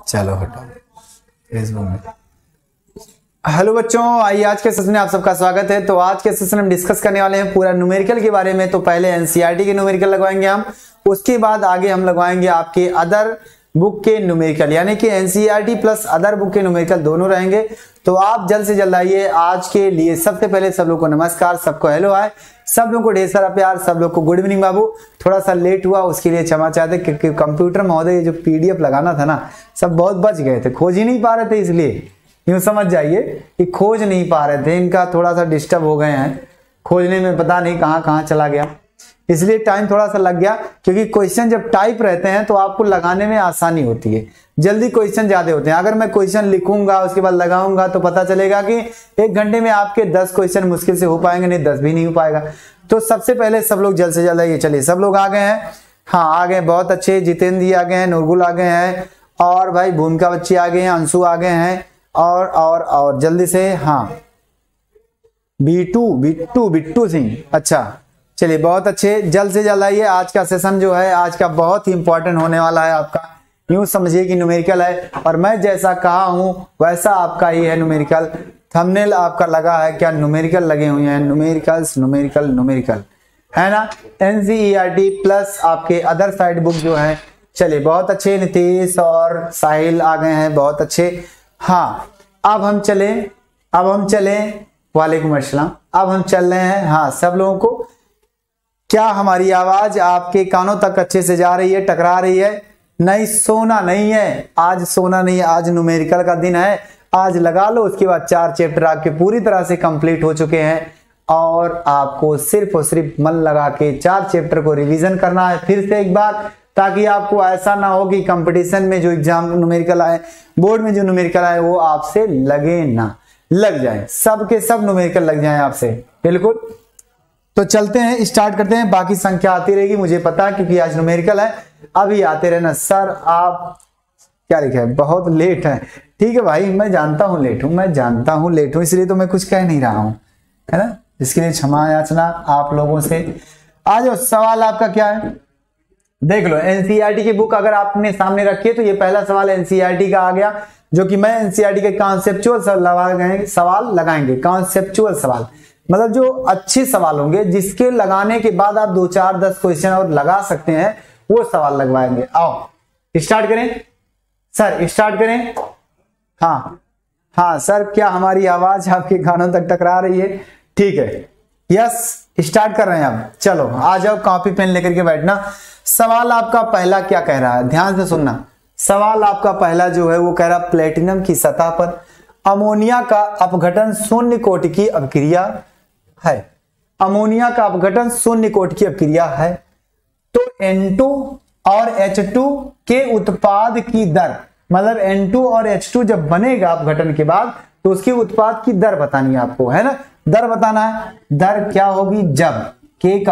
चलो हटाओ फेसबुक में। हेलो बच्चों, आइए आज के सेशन में आप सबका स्वागत है। तो आज के सेशन में हम डिस्कस करने वाले हैं पूरा न्यूमेरिकल के बारे में। तो पहले एनसीईआरटी के न्यूमेरिकल लगवाएंगे हम, उसके बाद आगे हम लगवाएंगे आपके अदर बुक के न्यूमेरिकल, यानी कि एनसीईआरटी प्लस अदर बुक के न्यूमेरिकल दोनों रहेंगे। तो आप जल्द से जल्द आइए आज के लिए। सबसे पहले सब लोग को नमस्कार, सबको हेलो हाय, सब लोग को ढेर सारा प्यार, सब लोग को गुड इवनिंग बाबू। थोड़ा सा लेट हुआ उसके लिए क्षमा चाहते, क्योंकि कंप्यूटर महोदय जो पीडीएफ लगाना था ना, सब बहुत बच गए थे, खोज ही नहीं पा रहे थे, इसलिए यूं समझ जाइए कि खोज नहीं पा रहे थे, इनका थोड़ा सा डिस्टर्ब हो गए हैं खोजने में, पता नहीं कहाँ कहाँ चला गया, इसलिए टाइम थोड़ा सा लग गया। क्योंकि क्वेश्चन जब टाइप रहते हैं तो आपको लगाने में आसानी होती है, जल्दी क्वेश्चन ज्यादा होते हैं। अगर मैं क्वेश्चन लिखूंगा उसके बाद लगाऊंगा तो पता चलेगा कि 1 घंटे में आपके 10 क्वेश्चन मुश्किल से हो पाएंगे, नहीं 10 भी नहीं हो पाएगा। तो सबसे पहले सब लोग जल्द से जल्द आइए। चलिए सब लोग आ गए हैं, हाँ आ गए, बहुत अच्छे। जितेंद्र जी आ गए हैं, नूरगुल आ गए हैं, और भाई भूमिका बच्ची आ गए हैं, अंशु आ गए हैं, और जल्दी से, हाँ बिट्टू सिंह, अच्छा चलिए बहुत अच्छे, जल्द से जल्द आइए। आज का सेशन जो है आज का बहुत ही इंपॉर्टेंट होने वाला है आपका। यूं समझिए कि न्यूमेरिकल है, और मैं जैसा कहा हूं वैसा आपका ही है न्यूमेरिकल। थंबनेल आपका लगा है क्या? न्यूमेरिकल लगे हुए हैं, न्यूमेरिकल है ना। एनसीईआरटी प्लस आपके अदर साइड बुक जो है। चलिए बहुत अच्छे, नीतीश और साहिल आ गए हैं, बहुत अच्छे। हाँ अब हम चले वालेकुम अस्सलाम, अब हम चल रहे हैं। हाँ सब लोगों को, क्या हमारी आवाज आपके कानों तक अच्छे से जा रही है, टकरा रही है? नहीं, सोना नहीं है आज, सोना नहीं है आज, न्यूमेरिकल का दिन है, आज लगा लो। उसके बाद 4 चैप्टर आपके पूरी तरह से कंप्लीट हो चुके हैं, और आपको सिर्फ और सिर्फ मन लगा के 4 चैप्टर को रिवीजन करना है फिर से एक बार, ताकि आपको ऐसा ना हो कि कंपटीशन में जो एग्जाम न्यूमेरिकल आए, बोर्ड में जो न्यूमेरिकल आए, वो आपसे लगे ना, लग जाए, सब के सब न्यूमेरिकल लग जाए आपसे, बिल्कुल। तो चलते हैं, स्टार्ट करते हैं। बाकी संख्या आती रहेगी, मुझे पता है, क्योंकि आज न्यूमेरिकल है। अभी आते रहना। सर आप क्या लिखे है? बहुत लेट है। ठीक है भाई, मैं जानता हूं लेट हूं, इसलिए तो मैं कुछ कह नहीं रहा हूं, है ना। इसके लिए क्षमा याचना आप लोगों से। आज सवाल आपका क्या है देख लो। एनसीईआरटी की बुक अगर आपने सामने रखी है तो ये पहला सवाल एनसीईआरटी का आ गया, जो कि मैं एनसीईआरटी के कॉन्सेप्चुअल सवाल लगाएंगे। कॉन्सेप्चुअल सवाल मतलब जो अच्छे सवाल होंगे, जिसके लगाने के बाद आप 2, 4, 10 क्वेश्चन और लगा सकते हैं, वो सवाल लगवाएंगे। आओ स्टार्ट करें सर, स्टार्ट करें। हाँ सर, क्या हमारी आवाज आपके कानों तक टकरा रही है? ठीक है, यस स्टार्ट कर रहे हैं अब। चलो आ जाओ, कॉपी पेन लेकर के बैठना। सवाल आपका पहला क्या कह रहा है, ध्यान से सुनना। सवाल आपका पहला जो है वो कह रहा, प्लेटिनम की सतह पर अमोनिया का अपघटन 0 कोटि की अभिक्रिया है। अमोनिया का अपघटन 0 कोटि की अभिक्रिया है, तो N2 और H2 के उत्पाद की दर, मतलब N2 और H2 जब बनेगा अपघटन के बाद, तो उसके उत्पाद की दर बतानी है आपको, है ना। दर बताना है। दर क्या होगी? जब K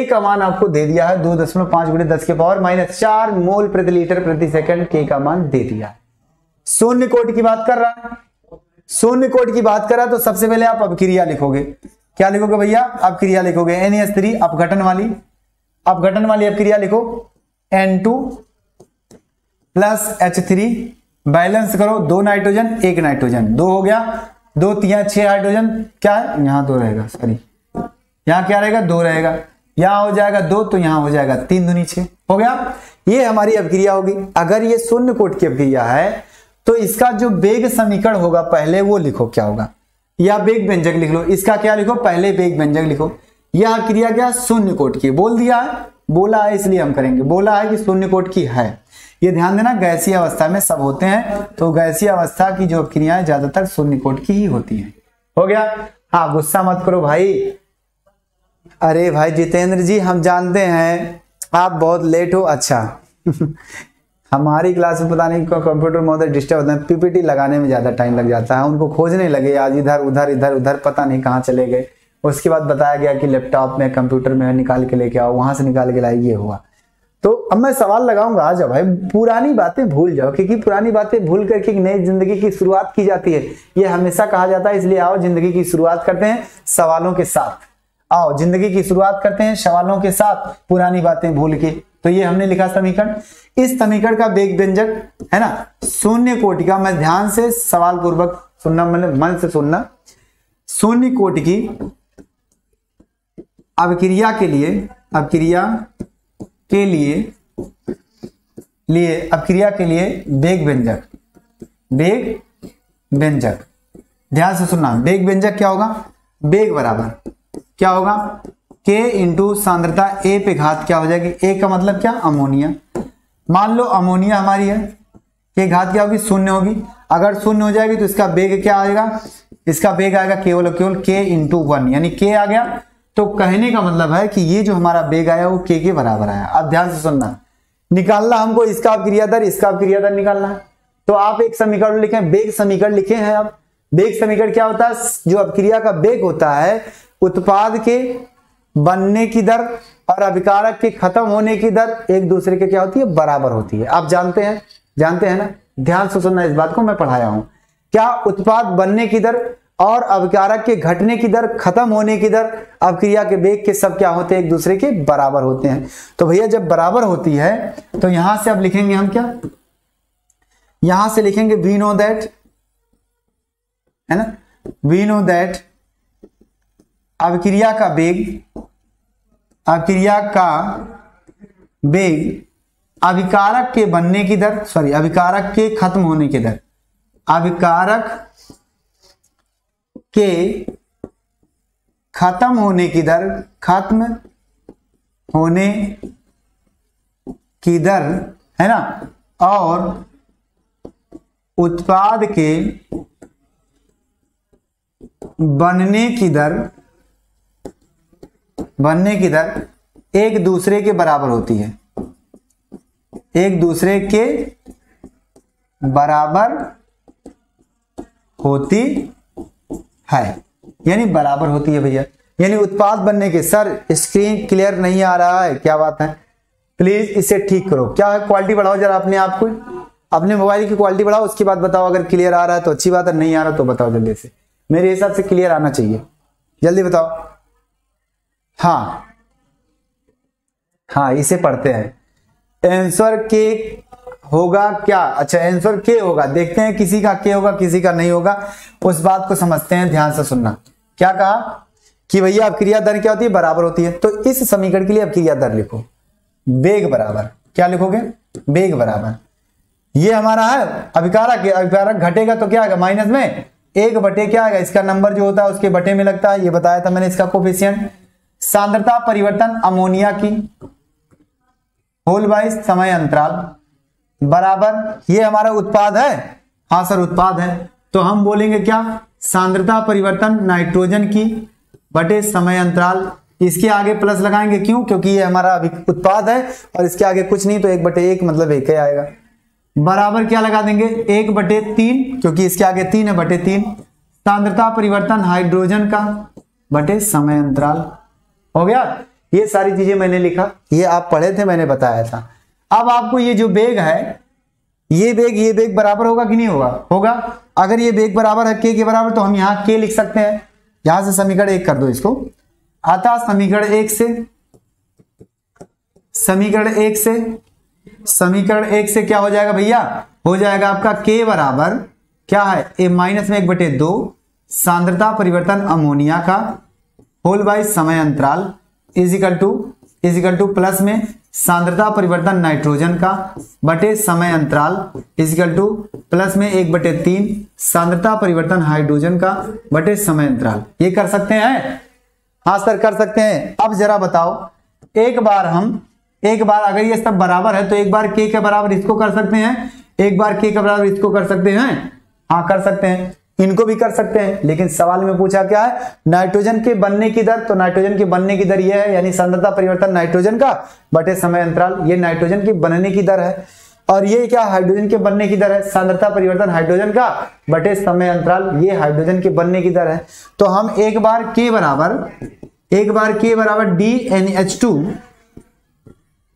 का मान आपको दे दिया है 2.5 × 10⁻⁻⁴ मोल प्रति लीटर प्रति सेकंड, K का मान दे दिया है। 0 कोटि की बात कर रहा है, 0 कोटि की बात कर रहा है, तो सबसे पहले आप अभिक्रिया लिखोगे। क्या लिखोगे भैया? अभिक्रिया लिखोगे। NH3 अपघटन वाली अभिक्रिया लिखो। N2 प्लस H3 बैलेंस करो, 2 नाइट्रोजन 1 नाइट्रोजन, 2 हो गया, 2 3 6 हाइड्रोजन, क्या है यहाँ 2 रहेगा, सॉरी यहाँ क्या रहेगा 2 रहेगा, यहाँ हो जाएगा 2, तो यहाँ हो जाएगा 3 दूनी 6, हो गया। ये हमारी अभिक्रिया होगी। अगर ये 0 कोटि की अभिक्रिया है तो इसका जो वेग समीकरण होगा पहले वो लिखो, क्या होगा, या वेग व्यंजक लिख लो। इसका क्या लिखो? पहले वेग व्यंजक लिखो। यह क्रिया क्या? 0 कोटि की बोल दिया है, बोला है इसलिए हम करेंगे, बोला है कि 0 कोटि की है। ये ध्यान देना, गैसीय अवस्था में सब होते हैं, तो गैसीय अवस्था की जो क्रियाएं ज्यादातर 0 कोटि की ही होती हैं। हो गया। हाँ गुस्सा मत करो भाई। अरे भाई जितेंद्र जी, हम जानते हैं आप बहुत लेट हो। अच्छा हमारी क्लास में पता नहीं कंप्यूटर महोदय डिस्टर्ब होते हैं, पीपीटी लगाने में ज्यादा टाइम लग जाता है, उनको खोजने लगे आज, इधर उधर पता नहीं कहाँ चले गए। उसके बाद बताया गया कि लैपटॉप में कंप्यूटर में निकाल के लेके आओ, वहां से निकाल के लाए, ये हुआ। तो अब मैं सवाल लगाऊंगा, आ जाओ भाई, पुरानी बातें भूल जाओ, क्योंकि पुरानी बातें भूल करके एक नई जिंदगी की शुरुआत की जाती है, ये हमेशा कहा जाता है। इसलिए आओ जिंदगी की शुरुआत करते हैं सवालों के साथ। आओ जिंदगी की शुरुआत करते हैं सवालों के साथ, पुरानी बातें भूल के। तो ये हमने लिखा समीकरण। इस समीकरण का वेग व्यंजक है ना शून्य कोटि का, मैं ध्यान से सवाल पूर्वक सुनना, मैंने मन से सुनना, शून्य कोटि की अभिक्रिया के लिए वेग व्यंजक ध्यान से सुनना। वेग व्यंजक क्या होगा? वेग बराबर क्या होगा? K इंटू सांद्रता A पे घात क्या हो जाएगी? A का मतलब क्या? अमोनिया। मान लो अमोनिया हमारी है, K घात क्या होगी? शून्य होगी। अगर शून्य हो जाएगी तो इसका वेग क्या आएगा? इसका वेग आएगा केवल K इंटू 1, यानी K आ गया। तो कहने का मतलब है कि ये जो हमारा वेग आया वो K के बराबर आया। अब ध्यान से सुनना, निकालना हमको इसका अपक्रिया दर निकालना है। तो आप एक समीकरण लिखें, वेग समीकरण लिखे हैं। अब वेग समीकरण क्या होता है? जो अपक्रिया का वेग होता है उत्पाद के बनने की दर और अभिकारक के खत्म होने की दर एक दूसरे के क्या होती है? बराबर होती है। आप जानते हैं ना? ध्यान से सुनना, इस बात को मैं पढ़ाया हूं। क्या उत्पाद बनने की दर और अभिकारक के घटने की दर, खत्म होने की दर, अपक्रिया के वेग के सब क्या होते हैं? एक दूसरे के बराबर होते हैं। तो भैया जब बराबर होती है तो यहां से अब लिखेंगे हम क्या? यहां से लिखेंगे वी नो दैट, है ना, वी नो दैट अभिक्रिया का वेग अभिकारक के बनने की दर, अभिकारक के खत्म होने की दर, अभिकारक के खत्म होने की दर है ना, और उत्पाद के बनने की दर एक दूसरे के बराबर होती है। एक दूसरे के बराबर होती है, यानी बराबर होती है भैया। यानी उत्पाद बनने के, सर स्क्रीन क्लियर नहीं आ रहा है, क्या बात है? प्लीज इसे ठीक करो। क्या है? क्वालिटी बढ़ाओ जरा अपने आप को, अपने मोबाइल की क्वालिटी बढ़ाओ, उसके बाद बताओ। अगर क्लियर आ रहा है तो अच्छी बात है, नहीं आ रहा तो बताओ जल्दी से। मेरे हिसाब से क्लियर आना चाहिए, जल्दी बताओ। हाँ इसे पढ़ते हैं। आंसर के होगा क्या? अच्छा आंसर के होगा, देखते हैं किसी का के होगा किसी का नहीं होगा, उस बात को समझते हैं। ध्यान से सुनना, क्या कहा कि भैया अपक्रिया दर क्या होती है? बराबर होती है। तो इस समीकरण के लिए अपक्रिया दर लिखो, वेग बराबर क्या लिखोगे? वेग बराबर, ये हमारा है अभिकारक घटेगा तो क्या आएगा? माइनस में 1 बटे क्या आएगा? इसका नंबर जो होता है उसके बटे में लगता है, ये बताया था मैंने इसका कोफिशिएंट। सांद्रता परिवर्तन अमोनिया की होल बाय समय अंतराल बराबर, ये हमारा उत्पाद है। हाँ सर उत्पाद है, तो हम बोलेंगे क्या? सांद्रता परिवर्तन नाइट्रोजन की बटे समय अंतराल। इसके आगे प्लस लगाएंगे, क्यों? क्योंकि ये हमारा उत्पाद है और इसके आगे कुछ नहीं, तो 1/1 मतलब 1 ही आएगा। बराबर क्या लगा देंगे? 1/3, क्योंकि इसके आगे 3 है, बटे 3। सांद्रता परिवर्तन हाइड्रोजन का बटे समय अंतराल। हो गया? ये सारी चीजें मैंने लिखा, ये आप पढ़े थे, मैंने बताया था। अब आपको ये जो वेग है, ये वेग बराबर होगा कि नहीं होगा? होगा। अगर ये वेग बराबर है के बराबर, तो हम यहाँ के लिख सकते हैं। यहां से समीकरण 1 कर दो इसको। अतः समीकरण 1 से क्या हो जाएगा भैया? हो जाएगा आपका के बराबर क्या है? -1/2 सांद्रता परिवर्तन अमोनिया का होल बाय समय अंतराल इजिकल टू प्लस में सांद्रता परिवर्तन नाइट्रोजन का बटे समय अंतराल इजिकल टू प्लस में 1/3 सांद्रता परिवर्तन हाइड्रोजन का बटे समय अंतराल। ये कर सकते हैं? हाँ सर कर सकते हैं। अब जरा बताओ, एक बार अगर ये सब बराबर है तो एक बार के के बराबर इसको कर सकते हैं, एक बार के बराबर इसको कर सकते हैं। हाँ कर सकते हैं, इनको भी कर सकते हैं। लेकिन सवाल में पूछा क्या है? नाइट्रोजन के बनने की दर, तो नाइट्रोजन के बनने की दर ये है, यानी सांद्रता परिवर्तन नाइट्रोजन का बटे समय अंतराल। ये नाइट्रोजन के बनने की दर है, और ये क्या? हाइड्रोजन के बनने की दर है, सांद्रता परिवर्तन हाइड्रोजन का बटे समय अंतराल। ये हाइड्रोजन के बनने की दर है। तो हम एक बार के बराबर DNH2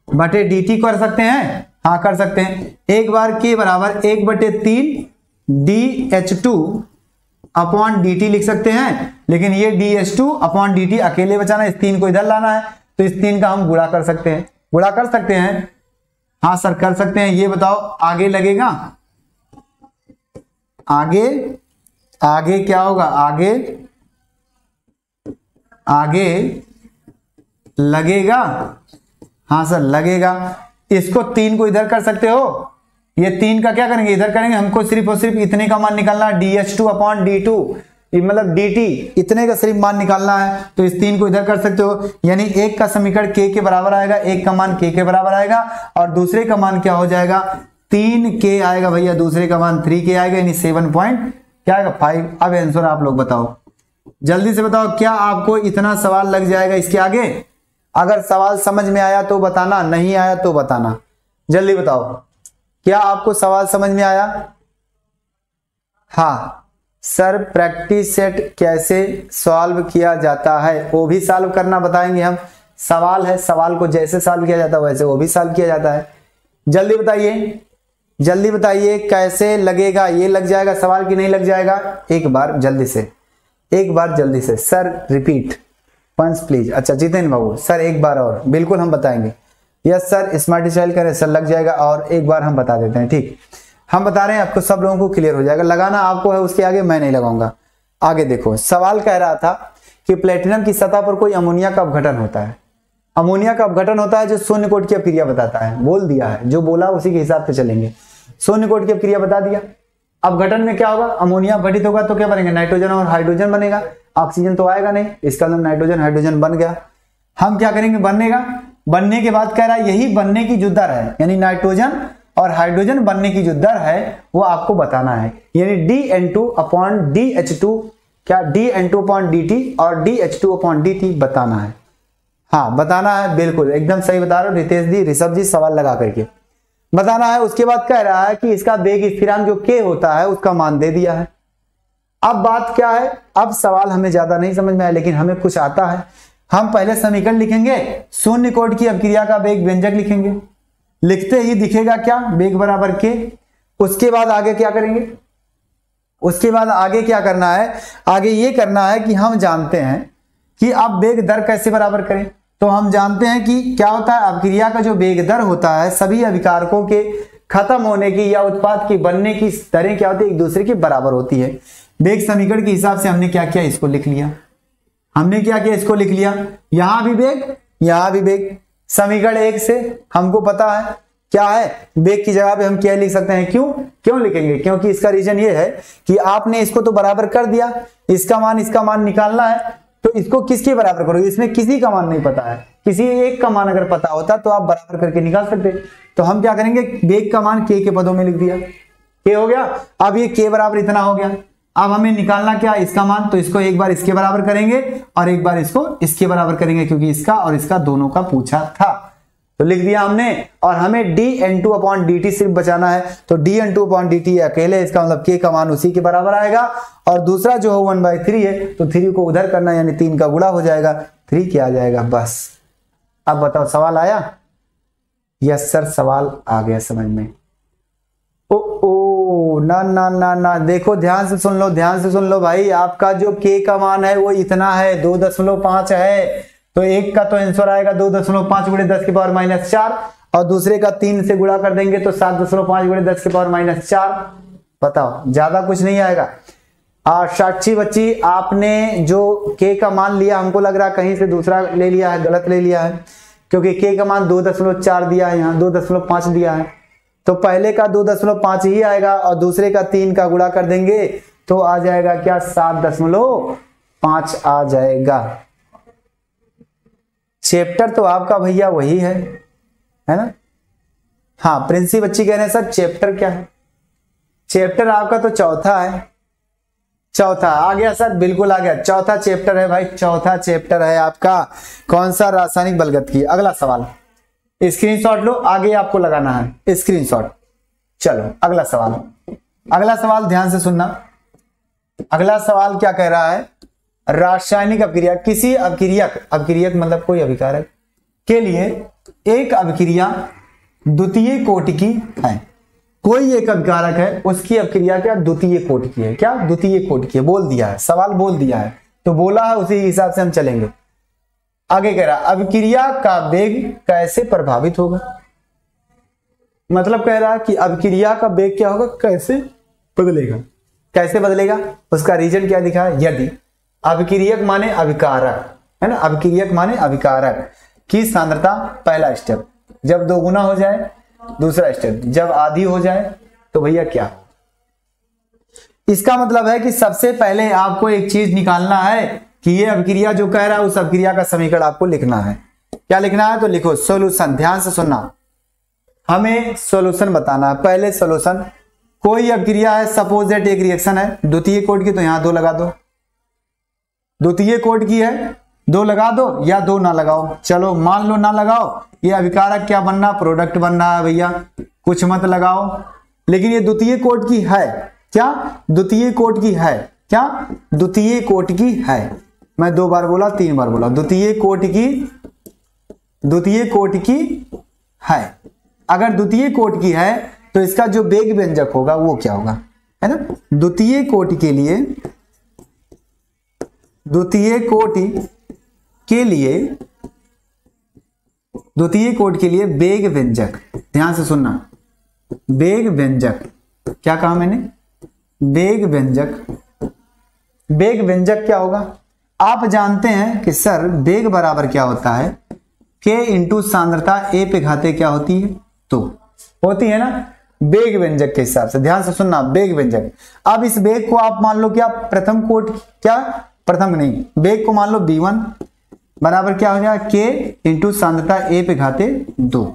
बटे dt कर सकते हैं। हाँ कर सकते हैं। एक बार के बराबर 1/3 DH2 अपॉन dt लिख सकते हैं। लेकिन ये DH2 अपॉन dt अकेले बचाना, इस 3 को इधर लाना है, तो इस 3 का हम गुणा कर सकते हैं। गुणा कर सकते हैं? हाँ सर कर सकते हैं। ये बताओ आगे लगेगा, आगे आगे क्या होगा, आगे आगे लगेगा। हाँ सर लगेगा। इसको 3 को इधर कर सकते हो, ये 3 का क्या करेंगे, इधर करेंगे। हमको सिर्फ और सिर्फ इतने का मान निकालना है, dH2 अपॉन d2, मतलब dt, इतने का सिर्फ मान निकालना है। तो इस 3 को इधर कर सकते हो, यानी एक का समीकरण k के बराबर आएगा, एक का मान k के बराबर आएगा, और दूसरे का मान क्या हो जाएगा, 3k आएगा भैया, दूसरे का मान 3k आएगा, यानी 7 पॉइंट क्या आएगा 5। अब आंसर आप लोग बताओ, जल्दी से बताओ, क्या आपको इतना सवाल लग जाएगा इसके आगे? अगर सवाल समझ में आया तो बताना, नहीं आया तो बताना। जल्दी बताओ, क्या आपको सवाल समझ में आया? हाँ सर प्रैक्टिस सेट कैसे सॉल्व किया जाता है, वो भी सॉल्व करना बताएंगे हम। सवाल है, सवाल को जैसे सॉल्व किया जाता है वैसे वो भी सॉल्व किया जाता है। जल्दी बताइए, जल्दी बताइए कैसे लगेगा, ये लग जाएगा सवाल की नहीं लग जाएगा? एक बार जल्दी से, एक बार जल्दी से। Sir repeat once please. अच्छा जितेंद्र बाबू सर एक बार और, बिल्कुल हम बताएंगे। यस सर स्मार्ट स्टाइल करें सर, लग जाएगा, और एक बार हम बता देते हैं। ठीक, हम बता रहे हैं आपको, सब लोगों को क्लियर हो जाएगा। लगाना आपको है, उसके आगे मैं नहीं लगाऊंगा। आगे देखो, सवाल कह रहा था कि प्लेटिनम की सतह पर कोई अमोनिया का अपघटन होता है। अमोनिया का अपघटन होता है जो शून्य कोट की अपक्रिया बताता है। बोल दिया है, जो बोला उसी के हिसाब से चलेंगे। शून्य कोट की अपक्रिया बता दिया। अपघटन में क्या होगा, अमोनिया अपघटित होगा तो क्या बनेगा, नाइट्रोजन और हाइड्रोजन बनेगा। ऑक्सीजन तो आएगा नहीं, इसका मतलब नाइट्रोजन हाइड्रोजन बन गया। हम क्या करेंगे, बनेगा, बनने के बाद कह रहा है यही बनने की जो दर है, यानी नाइट्रोजन और हाइड्रोजन बनने की जो दर है वो आपको बताना है, यानी dN2 अपॉन dH2, क्या dN2 अपॉन dt और dH2 अपॉन dt बताना है। हाँ बताना है, बिल्कुल एकदम सही बता रहे हो रितेश जी, ऋषभ जी, सवाल लगा करके बताना है। उसके बाद कह रहा है कि इसका वेग स्थिरांक जो k होता है उसका मान दे दिया है। अब बात क्या है, अब सवाल हमें ज्यादा नहीं समझ में आया, लेकिन हमें कुछ आता है। हम पहले समीकरण लिखेंगे, शून्य कोट की अपक्रिया का वेग व्यंजक लिखेंगे, लिखते ही दिखेगा क्या, वेग बराबर k। उसके बाद आगे क्या करेंगे, उसके बाद आगे क्या करना है, आगे ये करना है कि हम जानते हैं कि अब वेग दर कैसे बराबर करें। तो हम जानते हैं कि क्या होता है, अपक्रिया का जो वेग दर होता है सभी अभिकारकों के खत्म होने की या उत्पाद की बनने की दरें क्या होती है, एक दूसरे की बराबर होती है। वेग समीकरण के हिसाब से हमने क्या किया, इसको लिख लिया। हमने क्या किया, इसको लिख लिया। यहां भी वेग, यहां भी वेग। समीकरण 1 से हमको पता है क्या है, वेग की जगह पे हम क्या लिख सकते हैं, क्यों लिखेंगे, क्योंकि इसका रीजन ये है कि आपने इसको तो बराबर कर दिया, इसका मान निकालना है, तो इसको किसके बराबर करोगे, इसमें किसी का मान नहीं पता है, किसी एक का मान अगर पता होता तो आप बराबर करके निकाल सकते। तो हम क्या करेंगे, वेग का मान k के पदों में लिख दिया, k हो गया। अब ये k बराबर इतना हो गया। अब हमें निकालना क्या, इसका मान, तो इसको एक बार इसके बराबर करेंगे और एक बार इसको इसके बराबर करेंगे, क्योंकि इसका और इसका दोनों का पूछा था, तो लिख दिया हमने। और हमें dN2 अपॉन dt सिर्फ बचाना है, तो dN2 अपॉन dt अकेले, इसका मतलब k का मान उसी के बराबर आएगा, और दूसरा जो है 1/3 है, तो 3 को उधर करना, यानी 3 का गुणा हो जाएगा, 3 क्या आ जाएगा, बस। अब बताओ सवाल आया? यस सर सवाल आ गया समझ में। ओ ना ना ना ना, देखो ध्यान से सुन लो, ध्यान से सुन लो भाई, आपका जो k का मान है वो इतना है, 2.5 है, तो एक का तो आंसर आएगा 2.5 गुणे 10 की पावर -4, और दूसरे का 3 से गुणा कर देंगे तो 7.5 गुणे 10 की पावर -4। बताओ, ज्यादा कुछ नहीं आएगा। साक्षी बच्ची, आपने जो k का मान लिया, हमको लग रहा है कहीं से दूसरा ले लिया है, गलत ले लिया है, क्योंकि k का मान 2.4 दिया है, यहाँ 2.5 दिया है, तो पहले का 2.5 ही आएगा, और दूसरे का 3 का गुणा कर देंगे तो आ जाएगा क्या, 7.5 आ जाएगा। चैप्टर तो आपका भैया वही है ना? हाँ प्रिंसी बच्ची कह रहे हैं सर चैप्टर क्या है, चैप्टर आपका तो चौथा है, चौथा आ गया सर, बिल्कुल आ गया, चौथा चैप्टर है भाई, चौथा चैप्टर है आपका। कौन सा, रासायनिक बलगत की। अगला सवाल, स्क्रीनशॉट लो, आगे आपको लगाना है स्क्रीनशॉट। चलो अगला सवाल, अगला सवाल ध्यान से सुनना। अगला सवाल क्या कह रहा है, रासायनिक अपक्रिया, किसी अपक्रियक मतलब कोई अभिकारक के लिए एक अपक्रिया द्वितीय कोटि की है। कोई एक अभिकारक है, उसकी अपक्रिया क्या द्वितीय कोटि की है, क्या द्वितीय कोटि की है, बोल दिया है, सवाल बोल दिया है, तो बोला है उसी हिसाब से हम चलेंगे। आगे कह रहा अभिक्रिया का वेग कैसे प्रभावित होगा, मतलब कह रहा कि अभिक्रिया का वेग क्या होगा, कैसे बदलेगा, कैसे बदलेगा, उसका रीजन क्या दिखा है। यदि अभिक्रियक माने अभिकारक है ना, अभिक्रियक माने अभिकारक की सांद्रता पहला स्टेप, जब 2 गुना हो जाए दूसरा स्टेप, जब आधी हो जाए तो भैया क्या हो। इसका मतलब है कि सबसे पहले आपको एक चीज निकालना है कि ये अभिक्रिया जो कह रहा है उस अभिक्रिया का समीकरण आपको लिखना है। क्या लिखना है, तो लिखो सॉल्यूशन, ध्यान से सुनना, हमें सॉल्यूशन बताना है। पहले सॉल्यूशन, कोई अभिक्रिया है, सपोज दैट एक रिएक्शन है द्वितीय कोट की, तो यहां 2 लगा दो, द्वितीय कोट की है 2 लगा दो या 2 ना लगाओ, चलो मान लो ना लगाओ, ये अभिकारक क्या बनना, प्रोडक्ट बन रहा है भैया, कुछ मत लगाओ। लेकिन ये द्वितीय कोट की है, क्या द्वितीय कोट की है, क्या द्वितीय कोट की है, मैं 2 बार बोला 3 बार बोला, द्वितीय कोट की है। अगर द्वितीय कोट की है तो इसका जो वेग व्यंजक होगा वो क्या होगा, है ना, द्वितीय कोट के लिए, द्वितीय कोट के लिए वेग व्यंजक, ध्यान से सुनना, वेग व्यंजक, क्या कहा मैंने, वेग व्यंजक क्या होगा। आप जानते हैं कि सर वेग बराबर क्या होता है, k इंटू सांद्रता a पे घाते क्या होती है, तो होती है ना वेग व्यंजक के हिसाब से। ध्यान से सुनना, वेग व्यंजक। अब इस वेग को आप मान लो क्या प्रथम कोट, क्या प्रथम नहीं, वेग को मान लो v1 बराबर क्या हो जाएगा, k इंटू सांद्रता a पे घाते 2।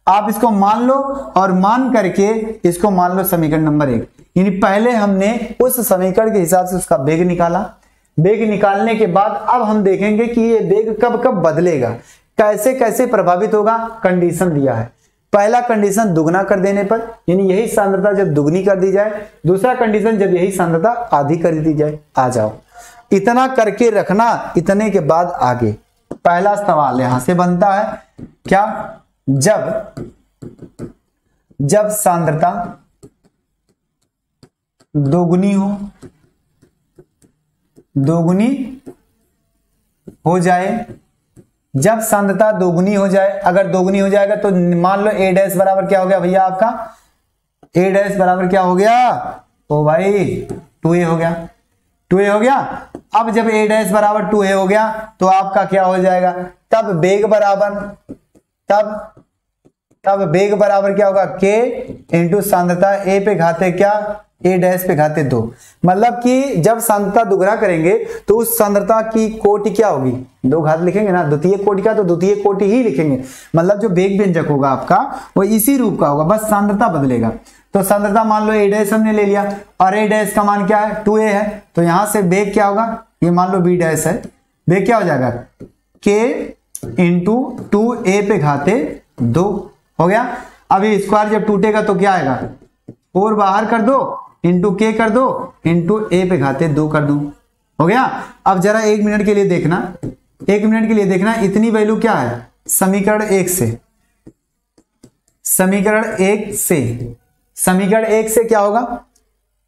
आप इसको मान लो और मान करके इसको मान लो समीकरण नंबर 1, यानी पहले हमने उस समीकरण के हिसाब से उसका वेग निकाला। वेग निकालने के बाद अब हम देखेंगे कि ये वेग कब कब बदलेगा, कैसे कैसे प्रभावित होगा। कंडीशन दिया है, पहला कंडीशन दुगना कर देने पर, यानी यही सांद्रता जब दुगनी कर दी जाए, दूसरा कंडीशन जब यही सांद्रता आधी कर दी जाए। आ जाओ, इतना करके रखना, इतने के बाद आगे पहला सवाल यहां से बनता है, क्या, जब सांद्रता दोगुनी हो जाए, जब सांद्रता दोगुनी हो जाए, अगर दोगुनी हो जाएगा तो मान लो a डैश बराबर क्या हो गया भैया, आपका a डैश बराबर क्या हो गया, ओ भाई 2a हो गया, 2a हो गया। अब जब a डैश बराबर 2a हो गया तो आपका क्या हो जाएगा, तब वेग बराबर क्या होगा, k इंटू सांद्रता a पे घाते क्या, a डैश पे घाते 2। मतलब कि जब सांद्रता दुगना करेंगे तो उस सांद्रता की कोटि क्या होगी, 2 घात लिखेंगे ना, द्वितीय कोटि का तो द्वितीय कोटि ही लिखेंगे। मतलब जो वेग व्यंजक होगा आपका वो इसी रूप का होगा, बस सांद्रता बदलेगा। तो सांद्रता मान लो a डैश हमने ले लिया और a डैश का मान क्या है, 2a है, तो यहां से वेग क्या होगा, ये मान लो b डैश है, वेग क्या हो जाएगा, k इंटू 2a पे घाते 2 हो गया। अभी स्क्वायर जब टूटेगा तो क्या आएगा, 4 बाहर कर दो इंटू k कर दो इंटू a पे घाते 2 कर दो, हो गया। अब जरा 1 मिनट के लिए देखना, 1 मिनट के लिए देखना, इतनी वैल्यू क्या है, समीकरण 1 से क्या होगा,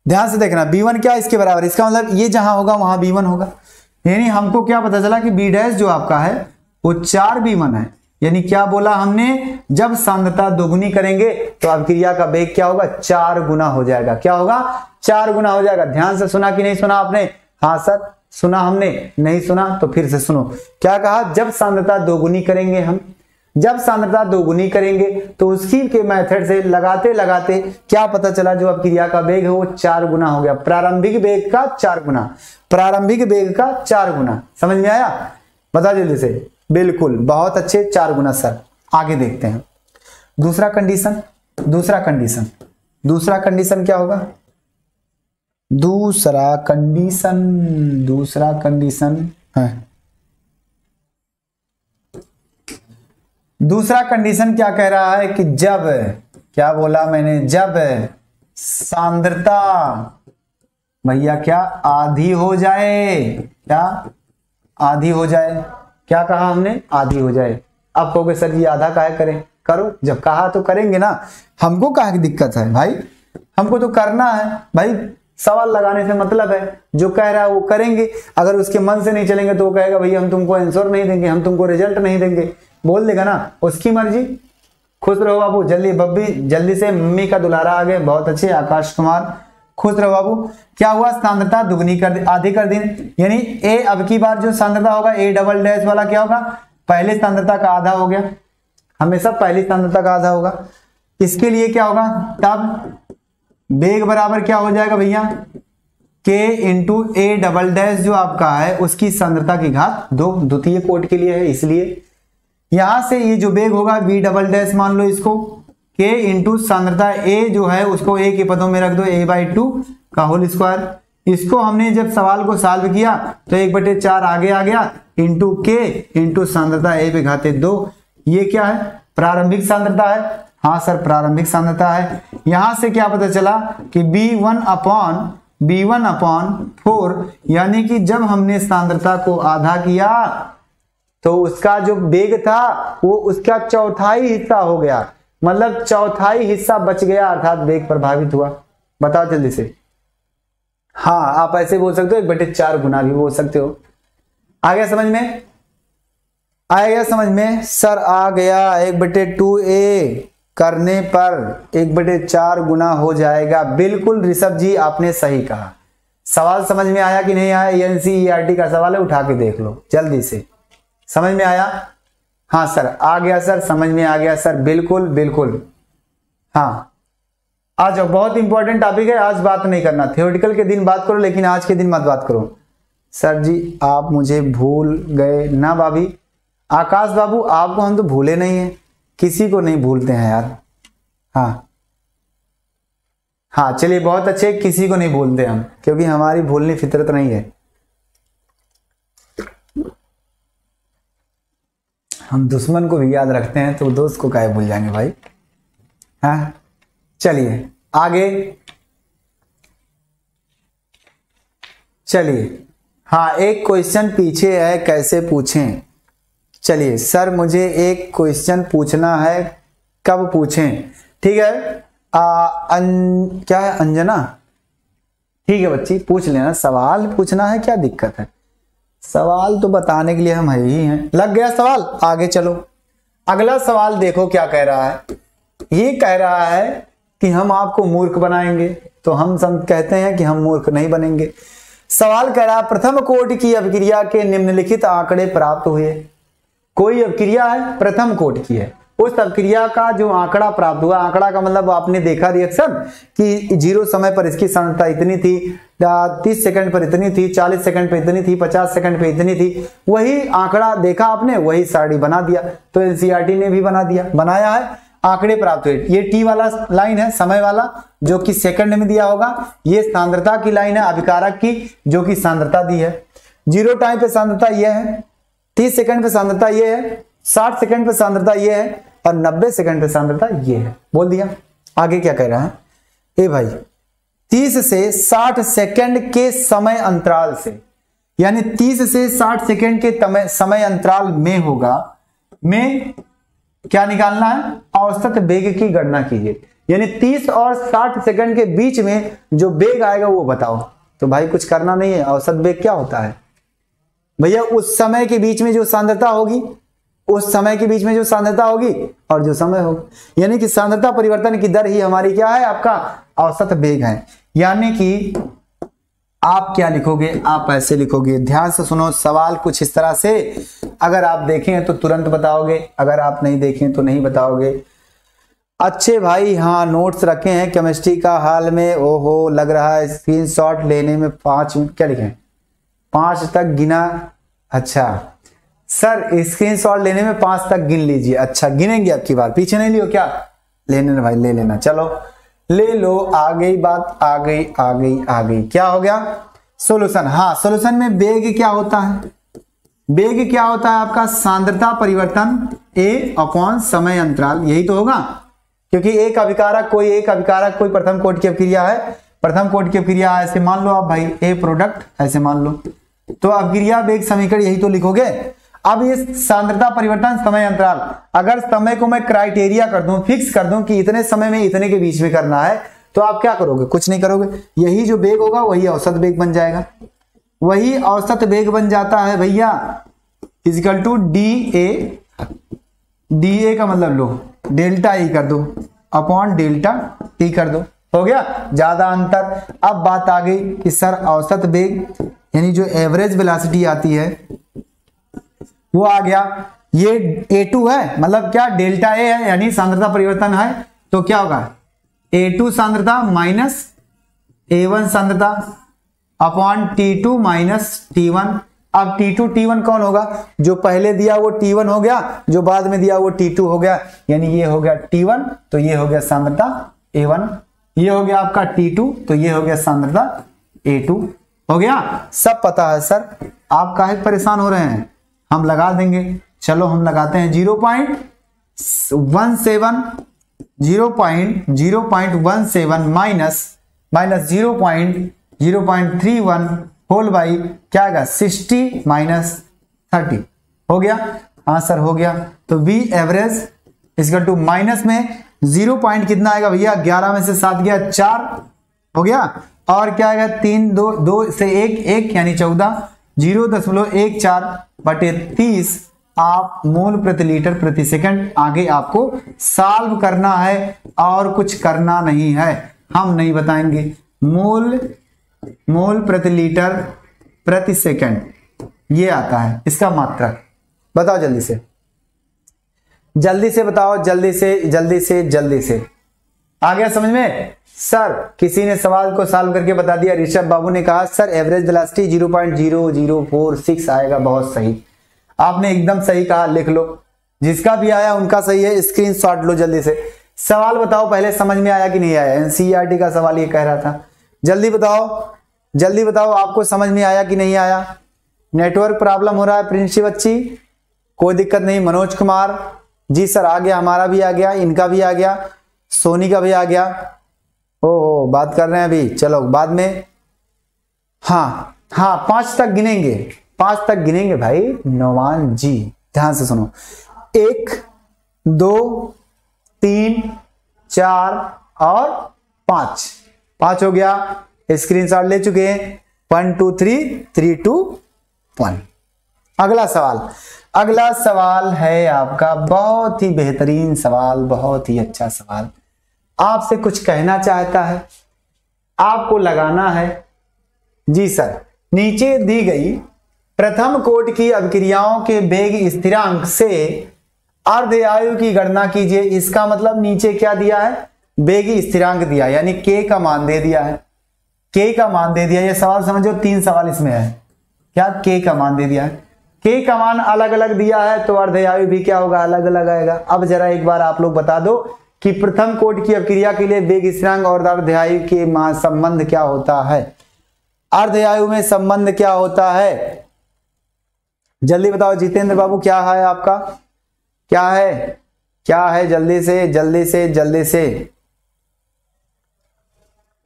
ध्यान से देखना, b1 क्या इसके बराबर, इसका मतलब ये जहां होगा वहां b1 होगा। यानी हमको क्या पता चला कि b डैश जो आपका है वो 4b1 है। यानी क्या बोला हमने, जब सांद्रता दोगुनी करेंगे तो अभिक्रिया का वेग क्या होगा, 4 गुना हो जाएगा। क्या होगा, 4 गुना हो जाएगा। ध्यान से सुना कि नहीं सुना आपने, हाँ सर सुना हमने, नहीं सुना तो फिर से सुनो। क्या कहा, जब सांद्रता दोगुनी करेंगे हम, जब सांद्रता दोगुनी करेंगे तो उसकी के मेथड से लगाते लगाते क्या पता चला, जो अभिक्रिया का वेग है वो 4 गुना हो गया, प्रारंभिक वेग का 4 गुना, प्रारंभिक वेग का 4 गुना। समझ में आया, बता जल्दी से, बिल्कुल बहुत अच्छे, 4 गुना सर। आगे देखते हैं दूसरा कंडीशन क्या होगा, दूसरा कंडीशन है, दूसरा कंडीशन क्या कह रहा है कि जब, क्या बोला मैंने, जब सांद्रता भैया क्या आधी हो जाए, क्या आधी हो जाए, क्या कहा हमने, आधी हो जाए। अब कहोगे सर जी आधा काहे करें, करो, जब कहा तो करेंगे ना, हमको काहे की दिक्कत है भाई, हमको तो करना है भाई। सवाल लगाने से मतलब है, जो कह रहा है वो करेंगे। अगर उसके मन से नहीं चलेंगे तो वो कहेगा भैया हम तुमको आंसर नहीं देंगे, हम तुमको रिजल्ट नहीं देंगे, बोल देगा ना, उसकी मर्जी। खुश रहो बाबू, जल्दी बब्बी, जल्दी से मम्मी का दुलारा आ गए, बहुत अच्छे। आकाश कुमार, खुश रहो बाबू। क्या हुआ, सांद्रता दुगनी कर आधी कर दी, यानी ए अब की बार जो सांद्रता होगा ए डबल डैश वाला क्या होगा, पहले सांद्रता का आधा हो गया, हमेशा पहली सांद्रता का आधा होगा। इसके लिए क्या होगा, तब वेग बराबर क्या हो जाएगा भैया, के इंटू ए डबल डैश जो आपका है उसकी सांद्रता की घात 2, द्वितीय कोट के लिए है, इसलिए यहां से ये जो वेग होगा v डबल डैश मान लो इसको, k इंटू सांद्रता a जो है उसको a के पदों में रख दो, a/2 का होल स्क्वायर। इसको हमने जब सवाल को सॉल्व किया तो 1/4 आगे आ गया, इंटू k इंटू सांद्रता a पे घाते 2। ये क्या है, प्रारंभिक सांद्रता है, हाँ सर प्रारंभिक सांद्रता है। यहां से क्या पता चला कि b1/4, यानी कि जब हमने सांद्रता को आधा किया तो उसका जो वेग था वो उसका चौथाई हिस्सा हो गया, मतलब चौथाई हिस्सा बच गया, अर्थात वेग प्रभावित हुआ। बताओ जल्दी से। हाँ आप ऐसे बोल सकते हो, 1/4 गुना भी बोल सकते हो। आ गया समझ में, आ गया समझ में सर, आ गया। 1/2a करने पर 1/4 गुना हो जाएगा। बिल्कुल ऋषभ जी आपने सही कहा। सवाल समझ में आया कि नहीं आया, NCERT का सवाल है, उठा के देख लो जल्दी से। समझ में आया, हाँ सर आ गया सर, समझ में आ गया सर, बिल्कुल बिल्कुल। हाँ आ जाओ, बहुत इंपॉर्टेंट टॉपिक है, आज बात नहीं करना, थ्योरेटिकल के दिन बात करो लेकिन आज के दिन मत बात करो। सर जी आप मुझे भूल गए ना भाभी। आकाश बाबू आपको हम तो भूले नहीं है, किसी को नहीं भूलते हैं यार। हाँ हाँ चलिए बहुत अच्छे, किसी को नहीं भूलते हम, क्योंकि हमारी भूलनी फितरत नहीं है। हम दुश्मन को भी याद रखते हैं तो दोस्त को काहे भूल जाएंगे भाई। हाँ चलिए आगे, चलिए। हाँ एक क्वेश्चन पीछे है, कैसे पूछें। चलिए सर मुझे एक क्वेश्चन पूछना है, कब पूछें, ठीक है। क्या है अंजना, ठीक है बच्ची पूछ लेना, सवाल पूछना है क्या दिक्कत है, सवाल तो बताने के लिए हम है ही हैं। लग गया सवाल, आगे चलो। अगला सवाल देखो क्या कह रहा है, ये कह रहा है कि हम आपको मूर्ख बनाएंगे, तो हम सब कहते हैं कि हम मूर्ख नहीं बनेंगे। सवाल कह रहा है प्रथम कोटि की अभिक्रिया के निम्नलिखित आंकड़े प्राप्त हुए। कोई अभिक्रिया है प्रथम कोटि की है, उस अभिक्रिया का जो आंकड़ा प्राप्त हुआ, आंकड़ा का मतलब आपने देखा रिएक्शन कि 0 समय पर इसकी सांद्रता इतनी थी, 30 सेकंड पर इतनी थी, 40 सेकंड पर इतनी थी, 50 सेकंड पर इतनी थी, वही आंकड़ा देखा आपने, वही सारणी बना दिया। तो NCERT ने भी बनाया है, आंकड़े प्राप्त हुए। ये टी वाला लाइन है समय वाला, जो कि सेकंड में दिया होगा, ये सांद्रता की लाइन है अभिकारक की, जो कि सांद्रता दी है। 0 टाइम पे सांद्रता ये है, 30 सेकंड पे सांद्रता ये है, 60 सेकंड पे सांद्रता ये है, और 90 सेकंड पे सांद्रता ये है। बोल दिया। आगे क्या कह रहा है, ए भाई 30 से 60 सेकंड के समय अंतराल से, यानी 30 से 60 सेकंड के समय अंतराल में होगा, में क्या निकालना है, औसत वेग की गणना कीजिए। यानी 30 और 60 सेकंड के बीच में जो वेग आएगा वो बताओ। तो भाई कुछ करना नहीं है, औसत वेग क्या होता है भैया, उस समय के बीच में जो सांद्रता होगी, उस समय के बीच में जो सांद्रता होगी और जो समय होगा, यानी कि सांद्रता परिवर्तन की दर ही हमारी क्या है, आपका औसत वेग है। यानी कि आप क्या लिखोगे, आप ऐसे लिखोगे, ध्यान से सुनो सवाल कुछ इस तरह से, अगर आप देखें तो तुरंत बताओगे, अगर आप नहीं देखें तो नहीं बताओगे। अच्छे भाई हाँ नोट्स रखे हैं केमिस्ट्री का हाल में, ओहो लग रहा है स्क्रीनशॉट लेने में 5 मिनट, क्या लिखें 5 तक गिना। अच्छा सर स्क्रीनशॉट लेने में 5 तक गिन लीजिए। अच्छा गिनेंगे आपकी बार, पीछे नहीं लियो क्या, लेने भाई ले लेना, चलो ले लो। आ गई बात, आ गई आ गई आ गई, क्या हो गया सॉल्यूशन। हाँ सॉल्यूशन में वेग क्या होता है, वेग क्या होता है आपका, सांद्रता परिवर्तन A/, समय अंतराल, यही तो होगा, क्योंकि एक अभिकारक कोई प्रथम कोटि की अभिक्रिया है, प्रथम कोटि की अभिक्रिया ऐसे मान लो आप भाई, A प्रोडक्ट ऐसे मान लो, तो अभिक्रिया वेग समीकरण यही तो लिखोगे। अब ये सांद्रता परिवर्तन समय अंतराल, अगर समय को मैं क्राइटेरिया कर दूं, फिक्स कर दूं कि इतने समय में इतने के बीच में करना है, तो आप क्या करोगे, कुछ नहीं करोगे, यही जो वेग होगा वही औसत वेग बन जाएगा, वही औसत वेग बन जाता है भैया इजिकल टू डी ए का मतलब लो डेल्टा ई कर दो अपॉन डेल्टा टी कर दो, हो गया ज्यादा अंतर। अब बात आ गई कि सर औसत वेग यानी जो एवरेज वेलोसिटी आती है वो आ गया, ये a2 है मतलब क्या डेल्टा ए है यानी सांद्रता परिवर्तन है, तो क्या होगा a2 सांद्रता माइनस a1 सांद्रता अपॉन t2 माइनस t1। अब t2 t1 कौन होगा, जो पहले दिया वो t1 हो गया, जो बाद में दिया वो t2 हो गया, यानी ये हो गया t1 तो ये हो गया सांद्रता a1, ये हो गया आपका t2 तो ये हो गया सांद्रता a2, हो गया। सब पता है सर, आप काहे परेशान हो रहे हैं, हम लगा देंगे, चलो हम लगाते हैं 0.17 माइनस 0.31 होल बाई क्या आएगा 60 माइनस 30, हो गया, हाँ सर हो गया। तो V एवरेज इसका टू माइनस में 0 पॉइंट कितना आएगा भैया 11 में से 7 गया 4, हो गया, और क्या आएगा 3 2 से 1 यानी 14 0.14 बटे 30 आप मोल प्रति लीटर प्रति सेकंड। आगे आपको सॉल्व करना है और कुछ करना नहीं है, हम नहीं बताएंगे। मोल प्रति लीटर प्रति सेकंड ये आता है इसका मात्रक, बताओ जल्दी से बताओ, जल्दी से आ गया समझ में। सर किसी ने सवाल को सॉल्व करके बता दिया, ऋषभ बाबू ने कहा सर एवरेज वेलोसिटी 0.0046 आएगा, बहुत सही, आपने एकदम सही कहा, लिख लो, जिसका भी आया उनका सही है, स्क्रीनशॉट लो जल्दी से। सवाल बताओ पहले समझ में आया कि नहीं आया, एनसीईआरटी का सवाल ये कह रहा था, जल्दी बताओ आपको समझ में आया कि नहीं आया। नेटवर्क प्रॉब्लम हो रहा है प्रिंसी बच्ची, कोई दिक्कत नहीं। मनोज कुमार जी सर आ गया, हमारा भी आ गया, इनका भी आ गया, सोनी का भी आ गया, ओ बात कर रहे हैं अभी, चलो बाद में। हाँ 5 तक गिनेंगे भाई नौमान जी, ध्यान से सुनो, 1 2 3 4 और 5 हो गया, स्क्रीनशॉट ले चुके हैं, 1 2 3 3 2 1। अगला सवाल है आपका बहुत ही बेहतरीन सवाल, बहुत ही अच्छा सवाल, आपसे कुछ कहना चाहता है, आपको लगाना है जी सर। नीचे दी गई प्रथम कोटि की अभिक्रियाओं के वेग स्थिरांक से अर्ध आयु की गणना कीजिए। इसका मतलब नीचे क्या दिया है, वेग स्थिरांक दिया, यानी k का मान दे दिया है, k का मान दे दिया। ये सवाल समझो 3 सवाल इसमें है, क्या k का मान दे दिया है, k का मान अलग अलग दिया है तो अर्ध आयु भी क्या होगा, अलग अलग आएगा। अब जरा एक बार आप लोग बता दो कि प्रथम कोटि की अभिक्रिया के लिए वेग स्थिरांक और अर्ध आयु के संबंध क्या होता है, अर्ध आयु में संबंध क्या होता है, जल्दी बताओ जितेंद्र बाबू, क्या है आपका, क्या है जल्दी से।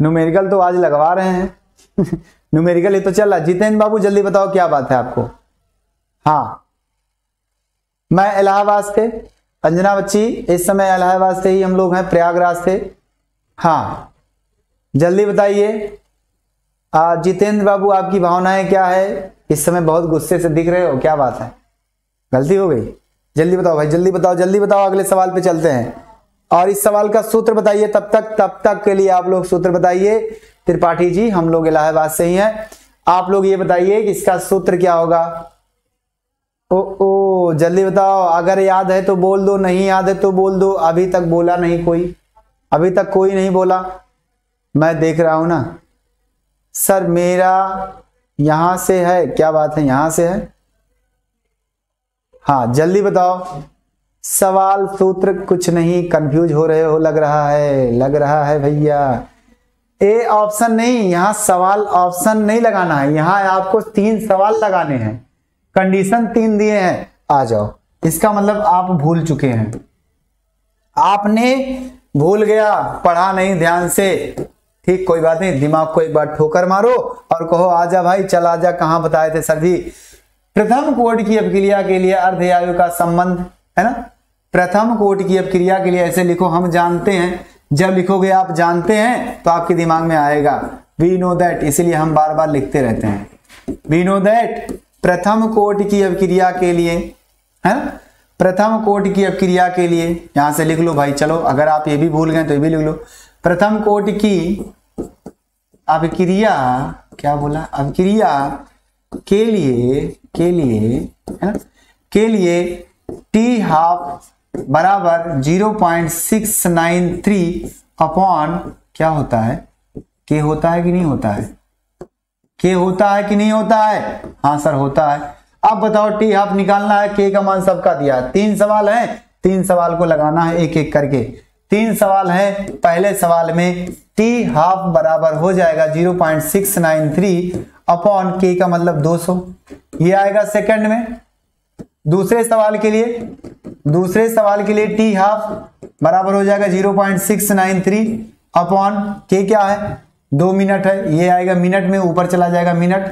न्यूमेरिकल तो आज लगवा रहे हैं न्यूमेरिकल ये तो चल रहा। जितेंद्र बाबू जल्दी बताओ क्या बात है आपको। हाँ मैं इलाहाबाद से, अंजना बच्ची इस समय इलाहाबाद से ही हम लोग हैं, प्रयागराज से। हाँ जल्दी बताइए जितेंद्र बाबू, आपकी भावनाएं क्या है, इस समय बहुत गुस्से से दिख रहे हो, क्या बात है, गलती हो गई, जल्दी बताओ भाई, जल्दी बताओ, अगले सवाल पे चलते हैं। और इस सवाल का सूत्र बताइए, तब तक के लिए आप लोग सूत्र बताइए। त्रिपाठी जी हम लोग इलाहाबाद से ही हैं, आप लोग ये बताइए कि इसका सूत्र क्या होगा। ओ जल्दी बताओ, अगर याद है तो बोल दो, नहीं याद है तो बोल दो। अभी तक बोला नहीं कोई, अभी तक कोई नहीं बोला, मैं देख रहा हूं ना सर, मेरा यहां से है, क्या बात है, यहां से है। हाँ जल्दी बताओ, सवाल सूत्र कुछ नहीं, कंफ्यूज हो रहे हो लग रहा है भैया। ए ऑप्शन नहीं, यहां सवाल ऑप्शन नहीं लगाना है, यहां आपको 3 सवाल लगाने हैं, कंडीशन 3 दिए हैं, आ जाओ। इसका मतलब आप भूल चुके हैं, आपने भूल गया, पढ़ा नहीं ध्यान से, ठीक कोई बात नहीं, दिमाग को एक बार ठोकर मारो और कहो आजा भाई, चल आजा, कहां बताए थे सर जी। प्रथम कोटि की अभिक्रिया के लिए अर्ध आयु का संबंध है ना, प्रथम कोटि की अभिक्रिया के लिए ऐसे लिखो, हम जानते हैं जब लिखोगे आप जानते हैं तो आपके दिमाग में आएगा। वी नो दैट, इसीलिए हम बार बार लिखते रहते हैं। वी नो दैट प्रथम कोटि की अभिक्रिया के लिए, है ना, प्रथम कोटि की अभिक्रिया के लिए यहां से लिख लो भाई। चलो अगर आप ये भी भूल गए तो ये भी लिख लो। प्रथम कोटि की अभिक्रिया, क्या बोला, अभिक्रिया के लिए है ना, के लिए टी हाफ बराबर 0.693 अपॉन क्या होता है, के होता है कि नहीं होता है, के होता है कि नहीं होता है, हाँ सर होता है। अब बताओ टी हाफ निकालना है, के का मान सबका दिया है। 3 सवाल है, 3 सवाल को लगाना है एक एक करके। 3 सवाल है, पहले सवाल में टी हाफ बराबर हो जाएगा 0.693 अपॉन के का मतलब 200, ये आएगा सेकंड में। दूसरे सवाल के लिए टी हाफ बराबर हो जाएगा 0.693 अपॉन के क्या है 2 मिनट है, ये आएगा मिनट में, ऊपर चला जाएगा मिनट,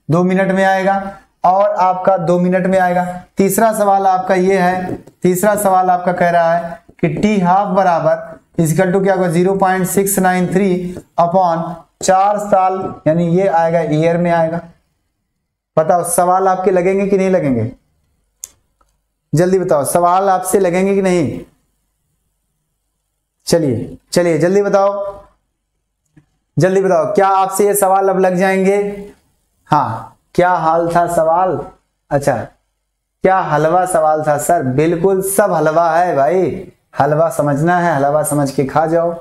2 मिनट में आएगा और आपका 2 मिनट में आएगा। तीसरा सवाल आपका ये है, तीसरा सवाल आपका कह रहा है कि टी हाफ बराबर इक्वल टू क्या होगा 0.693 अपॉन 4 साल, यानी ये आएगा ईयर में आएगा। बताओ सवाल आपके लगेंगे कि नहीं लगेंगे, जल्दी बताओ, सवाल आपसे लगेंगे कि नहीं, चलिए चलिए जल्दी बताओ, जल्दी बताओ, क्या आपसे ये सवाल अब लग जाएंगे। हाँ, क्या हाल था सवाल, अच्छा क्या हलवा सवाल था सर, बिल्कुल सब हलवा है भाई, हलवा समझना है, हलवा समझ के खा जाओ,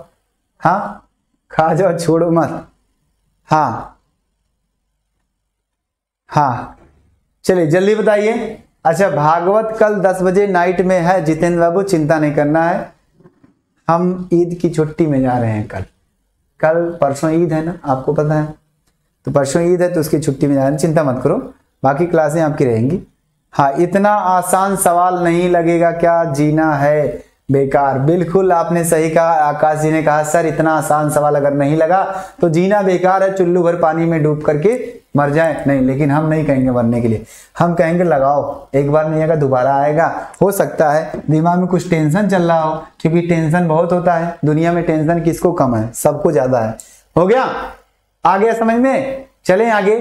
हाँ खा जाओ, छोड़ो मत। हाँ हाँ चलिए जल्दी बताइए। अच्छा भागवत कल 10 बजे नाइट में है जितेंद्र बाबू, चिंता नहीं करना है, हम ईद की छुट्टी में जा रहे हैं कल परसों ईद है ना, आपको पता है, तो परसों ईद है तो उसकी छुट्टी में जा रहे हैं, चिंता मत करो, बाकी क्लासें आपकी रहेंगी। हाँ, इतना आसान सवाल नहीं लगेगा क्या जीना है बेकार, बिल्कुल आपने सही कहा। आकाश जी ने कहा सर इतना आसान सवाल अगर नहीं लगा तो जीना बेकार है, चुल्लू भर पानी में डूब करके मर जाए, नहीं, लेकिन हम नहीं कहेंगे मरने के लिए, हम कहेंगे लगाओ, एक बार नहीं आएगा दोबारा आएगा। हो सकता है दिमाग में कुछ टेंशन चल रहा हो, क्योंकि टेंशन बहुत होता है दुनिया में, टेंशन किसको कम है, सबको ज्यादा है। हो गया, आ गया समझ में, चलें आगे,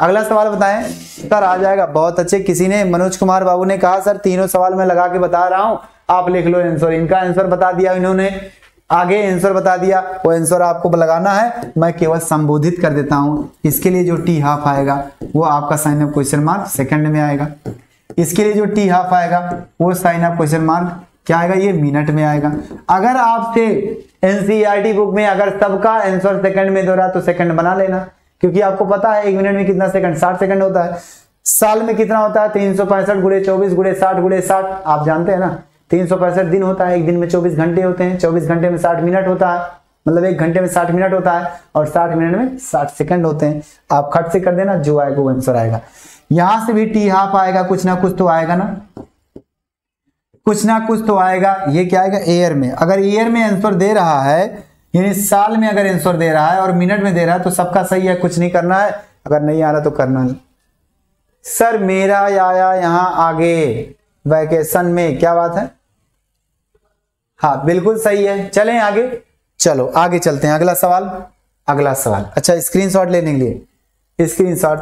अगला सवाल बताएं। सर आ जाएगा, बहुत अच्छे। किसी ने, मनोज कुमार बाबू ने कहा सर तीनों सवाल मैं लगा के बता रहा हूं, आप लिख लो आंसर, इनका आंसर बता दिया इन्होंने, आगे आंसर बता दिया, वो आंसर आपको लगाना है, मैं केवल संबोधित कर देता हूं। इसके लिए जो टी हाफ आएगा वो आपका sign of question mark second में आएगा, इसके लिए जो टी हाफ आएगा वो साइन ऑफ क्वेश्चन मार्क क्या आएगा, ये मिनट में आएगा। अगर आपसे एनसीईआरटी बुक में अगर सबका आंसर सेकंड में दे रहा तो सेकंड बना लेना, क्योंकि आपको पता है 1 मिनट में कितना सेकंड, 60 सेकंड होता है। साल में कितना होता है, 365 गुणे 24 गुणे 60 गुणे 60, आप जानते हैं ना, 365 दिन होता है, एक दिन में 24 घंटे होते हैं, 24 घंटे में 60 मिनट होता है, मतलब 1 घंटे में 60 मिनट होता है, और 60 मिनट में 60 सेकंड होते हैं। आप खट से कर देना, जो आएगा वो आंसर आएगा। यहां से भी टी हाफ आएगा, कुछ ना कुछ तो आएगा ना, कुछ ना कुछ तो आएगा। ये क्या आएगा, ईयर में, अगर ईयर में आंसर दे रहा है, यानी साल में अगर आंसर दे रहा है और मिनट में दे रहा है तो सबका सही है, कुछ नहीं करना है, अगर नहीं आ रहा तो करना नहीं। सर मेरा आया यहां आगे वैकेशन में, क्या बात है, हाँ बिल्कुल सही है। चलें आगे, चलो आगे चलते हैं, अगला सवाल, अगला सवाल। अच्छा स्क्रीनशॉट लेने के लिए, स्क्रीनशॉट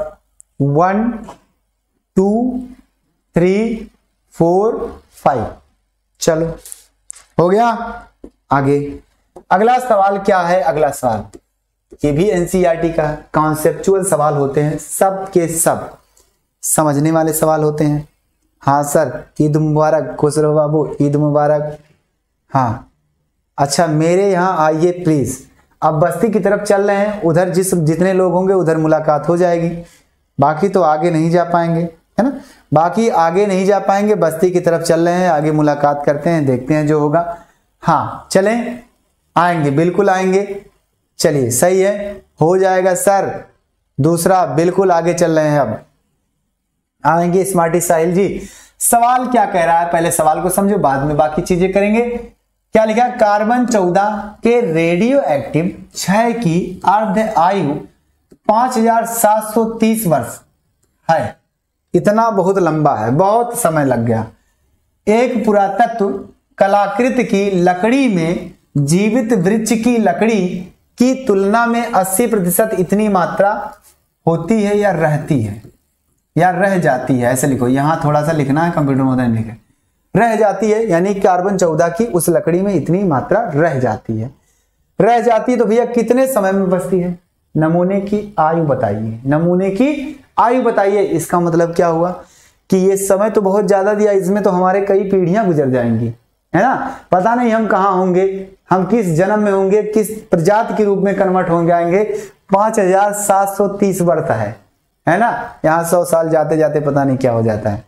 1 2 3 4 5, चलो हो गया। आगे अगला सवाल क्या है, अगला सवाल ये भी एनसीईआरटी का कॉन्सेप्चुअल सवाल होते हैं, सब के सब समझने वाले सवाल होते हैं। हाँ सर ईद मुबारक, खुश रहो बाबू, ईद मुबारक। हाँ अच्छा मेरे यहाँ आइए प्लीज, अब बस्ती की तरफ चल रहे हैं, उधर जितने लोग होंगे उधर मुलाकात हो जाएगी, बाकी तो आगे नहीं जा पाएंगे, है ना, बाकी आगे नहीं जा पाएंगे, बस्ती की तरफ चल रहे हैं, आगे मुलाकात करते हैं, देखते हैं जो होगा। हाँ चलें, आएंगे बिल्कुल आएंगे, चलिए सही है, हो जाएगा सर। दूसरा बिल्कुल आगे चल रहे हैं, अब आएंगे स्मार्टी साहिल जी। सवाल क्या कह रहा है, पहले सवाल को समझो, बाद में बाकी चीजें करेंगे। क्या लिखा, कार्बन 14 के रेडियो एक्टिव क्षय की अर्ध आयु 5730 वर्ष है, इतना बहुत लंबा है, बहुत समय लग गया। एक पुरातत्व कलाकृति की लकड़ी में जीवित वृक्ष की लकड़ी की तुलना में 80% इतनी मात्रा होती है या रहती है या रह जाती है, ऐसे लिखो। यहां थोड़ा सा लिखना है, कंप्यूटर में लिखे रह जाती है, यानी कार्बन 14 की उस लकड़ी में इतनी मात्रा रह जाती है। रह जाती है तो भैया कितने समय में बचती है? नमूने की आयु बताइए, नमूने की आयु बताइए। इसका मतलब क्या हुआ कि ये समय तो बहुत ज्यादा दिया, इसमें तो हमारे कई पीढ़ियां गुजर जाएंगी, है ना। पता नहीं हम कहाँ होंगे, हम किस जन्म में होंगे, किस प्रजाति के रूप में कन्वर्ट होंगे आएंगे। 5730 वर्ष है ना। यहाँ 100 साल जाते जाते पता नहीं क्या हो जाता है।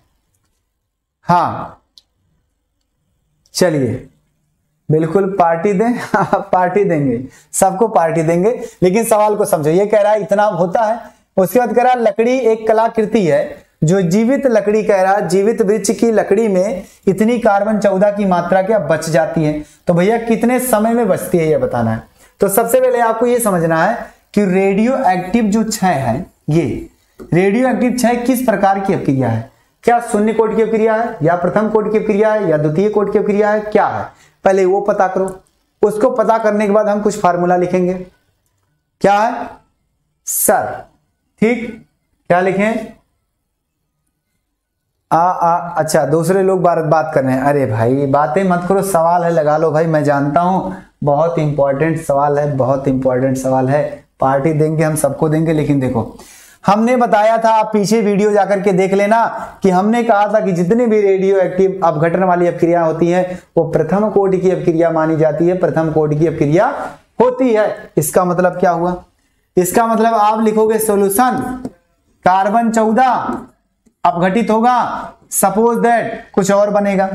हाँ चलिए, बिल्कुल पार्टी दें। पार्टी देंगे, सबको पार्टी देंगे, लेकिन सवाल को समझो। ये कह रहा है इतना होता है, उसके बाद कह रहा है लकड़ी एक कलाकृति है जो जीवित लकड़ी, कह रहा है जीवित वृक्ष की लकड़ी में इतनी कार्बन 14 की मात्रा क्या बच जाती है। तो भैया कितने समय में बचती है ये बताना है। तो सबसे पहले आपको ये समझना है कि रेडियो एक्टिव जो क्षय है, ये रेडियो एक्टिव क्षय किस प्रकार की अभिक्रिया है। क्या शून्य कोटि की अभिक्रिया है, या प्रथम कोटि की अभिक्रिया है, या द्वितीय कोटि की अभिक्रिया है, क्या है, पहले वो पता करो। उसको पता करने के बाद हम कुछ फार्मूला लिखेंगे। क्या है सर? ठीक, क्या लिखें? अच्छा, दूसरे लोग बात कर रहे हैं। अरे भाई बातें मत करो, सवाल है लगा लो भाई। मैं जानता हूं बहुत इंपॉर्टेंट सवाल है, बहुत इंपॉर्टेंट सवाल है। पार्टी देंगे, हम सबको देंगे, लेकिन देखो हमने बताया था, आप पीछे वीडियो जाकर के देख लेना, कि हमने कहा था कि जितने भी रेडियो एक्टिव अपघटन वाली अभिक्रिया होती है वो प्रथम कोटि की अभिक्रिया मानी जाती है, प्रथम कोटि की अभिक्रिया होती है। इसका मतलब क्या हुआ? इसका मतलब आप लिखोगे सॉल्यूशन कार्बन 14 अपघटित होगा, सपोज दैट कुछ और बनेगा।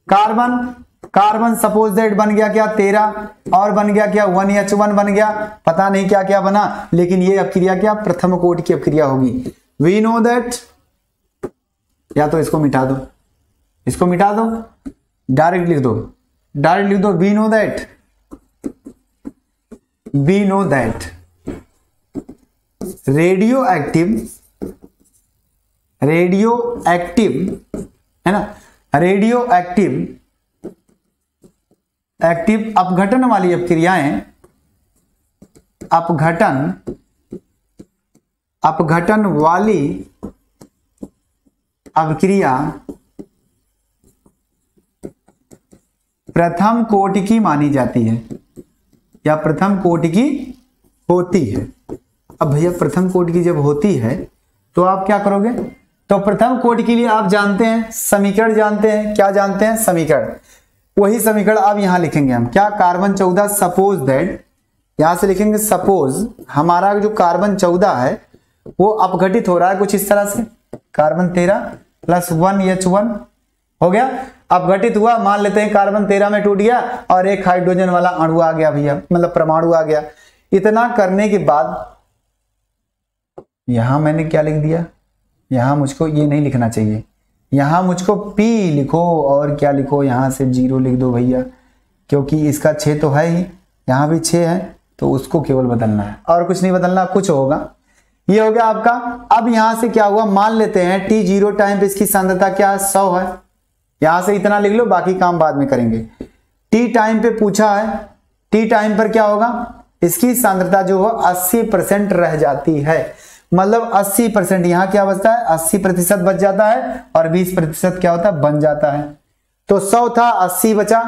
कार्बन सपोज दैट बन गया क्या 13, और बन गया क्या 1H1 बन गया, पता नहीं क्या क्या बना, लेकिन ये अभिक्रिया क्या प्रथम कोटि की अभिक्रिया होगी। वी नो दैट, या तो इसको मिटा दो, इसको मिटा दो, डायरेक्ट लिख दो, डायरेक्ट लिख दो। We know that radioactive है ना, रेडियो एक्टिव अपघटन वाली अभिक्रियाएं, अपघटन वाली अभिक्रिया प्रथम कोटि की मानी जाती है, या प्रथम कोटि की होती है। अब भैया प्रथम कोटि की जब होती है तो आप क्या करोगे? तो प्रथम कोटि के लिए आप जानते हैं समीकरण, जानते हैं क्या जानते हैं? समीकरण। वही समीकरण अब यहां लिखेंगे हम। क्या? कार्बन 14 सपोज दैट, यहां से लिखेंगे सपोज हमारा जो कार्बन 14 है वो अपघटित हो रहा है कुछ इस तरह से। कार्बन 13 प्लस 1H1 हो गया, अपघटित हुआ। मान लेते हैं कार्बन 13 में टूट गया और एक हाइड्रोजन वाला अणु आ गया भैया, मतलब परमाणु आ गया। इतना करने के बाद यहां मैंने क्या लिख दिया, यहां मुझको ये नहीं लिखना चाहिए, यहां मुझको P लिखो, और क्या लिखो, यहां से 0 लिख दो भैया, क्योंकि इसका 6 तो है ही, यहां भी 6 है, तो उसको केवल बदलना है और कुछ नहीं बदलना। कुछ होगा, ये हो गया आपका। अब यहां से क्या हुआ, मान लेते हैं T0 टाइम पे इसकी सांद्रता क्या है 100 है, यहां से इतना लिख लो, बाकी काम बाद में करेंगे। T टाइम पे पूछा है, T टाइम पर क्या होगा, इसकी सांद्रता जो हो 80% रह जाती है, मतलब 80%। यहां क्या बचता है, 80% बच जाता है, और 20% क्या होता है, बन जाता है। तो 100 था, 80 बचा।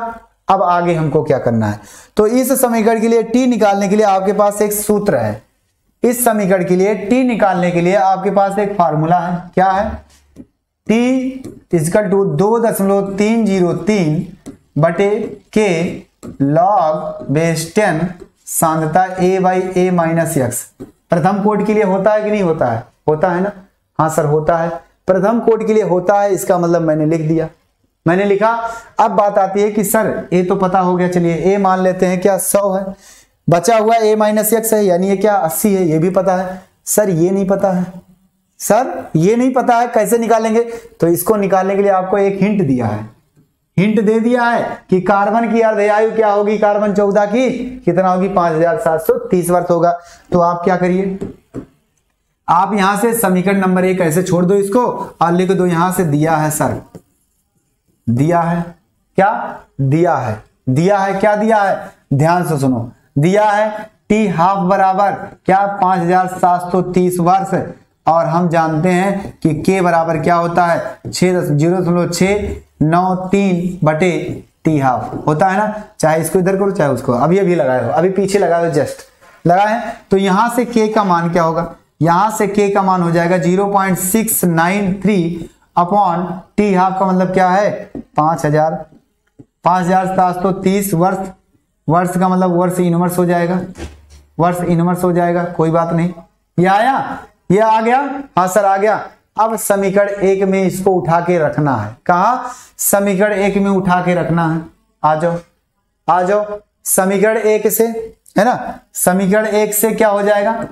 अब आगे हमको क्या करना है, तो इस समीकरण के लिए T निकालने के लिए आपके पास एक सूत्र है। इस समीकरण के लिए T निकालने के लिए आपके पास एक फार्मूला है। क्या है? T इक्वल टू 2.303 बटे K log बेस 10 सांद्रता A/A-x। प्रथम कोटि के लिए होता है कि नहीं होता है? होता है ना? हाँ सर होता है, प्रथम कोटि के लिए होता है, इसका मतलब मैंने लिख दिया, मैंने लिखा। अब बात आती है कि सर A तो पता हो गया, चलिए A मान लेते हैं क्या 100 है, बचा हुआ A-x है, यानी ये क्या 80 है, ये भी पता है। सर ये नहीं पता है, सर ये नहीं पता है, कैसे निकालेंगे? तो इसको निकालने के लिए आपको एक हिंट दिया है, हिंट दे दिया है कि कार्बन की अर्धआयु क्या होगी, कार्बन 14 की कितना होगी, 5730 वर्ष होगा। तो आप क्या करिए, आप यहां से समीकरण नंबर 1 ऐसे छोड़ दो इसको, और लिख दो यहां से दिया है सर, दिया है क्या, दिया है, दिया है क्या, दिया है ध्यान से सुनो, दिया है टी हाफ बराबर क्या 5730 वर्ष, और हम जानते हैं कि के बराबर क्या होता है 0.693 बटे टी हाफ होता है ना। चाहे इसको इधर करो चाहे उसको, अभी लगाए हो, अभी पीछे लगाए हो, जस्ट लगाए। तो यहां से के का मान क्या होगा, यहां से के का मान हो जाएगा 0.693 अपॉन टी हाफ का मतलब क्या है 5730 वर्ष, वर्ष का मतलब वर्ष इनवर्स हो जाएगा, वर्ष इनवर्स हो जाएगा, कोई बात नहीं। ये आया, ये आ गया, हाँ सर आ गया। अब समीकरण 1 में इसको उठा के रखना है, कहा समीकरण 1 में उठा के रखना है। आ जाओ आ जाओ, समीकरण 1 से है ना, समीकरण 1 से क्या हो जाएगा,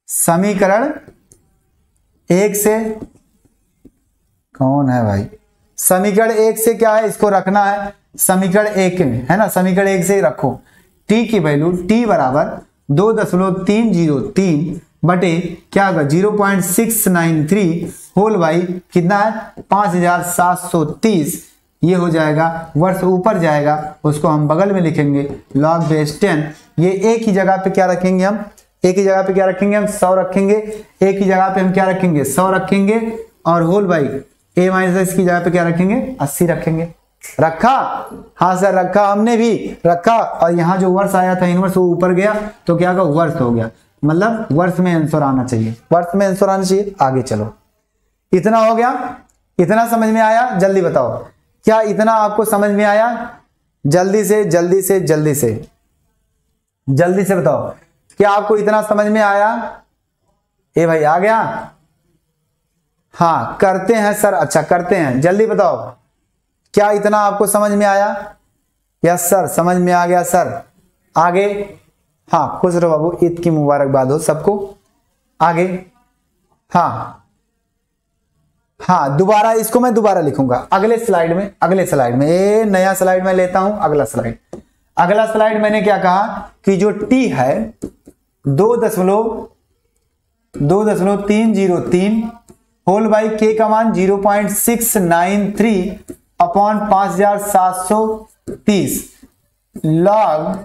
समीकरण 1 से कौन है भाई, समीकरण 1 से क्या है, इसको रखना है समीकरण 1 में, है ना, समीकरण 1 से रखो। टी की वैल्यू टी बराबर 2.303 बटे क्या होगा 0.693 होल बाई कितना है 5730, ये हो जाएगा वर्ष, ऊपर जाएगा उसको हम बगल में लिखेंगे log बेस 10। ये एक ही जगह पे क्या रखेंगे हम, एक ही जगह पे क्या रखेंगे हम 100 रखेंगे, एक ही जगह पे हम क्या रखेंगे 100 रखेंगे, और होल बाई a माइनस इसकी जगह पे क्या रखेंगे 80 रखेंगे। रखा, हाँ सर रखा, हमने भी रखा। और यहाँ जो वर्ष आया था इनवर्स वो ऊपर गया तो क्या होगा वर्ष हो गया, मतलब वर्ष में आंसर आना चाहिए, वर्ष में आंसर आना चाहिए। आगे चलो, इतना हो गया, इतना समझ में आया, जल्दी बताओ क्या इतना आपको समझ में आया, जल्दी से जल्दी से जल्दी से जल्दी से बताओ क्या आपको इतना समझ में आया। ए भाई आ गया, हाँ करते हैं सर, अच्छा करते हैं, जल्दी बताओ क्या इतना आपको समझ में आया। यस सर समझ में आ गया सर। आगे, हाँ खुश रहो बाबू, ईद की मुबारकबाद हो सबको। आगे, हाँ हाँ दोबारा इसको मैं दोबारा लिखूंगा अगले स्लाइड में, अगले स्लाइड में, ये नया स्लाइड में लेता हूं, अगला स्लाइड। अगला स्लाइड मैंने क्या कहा कि जो टी है 2.303 होल बाई के का मान 0.693 अपॉन 5730 लॉग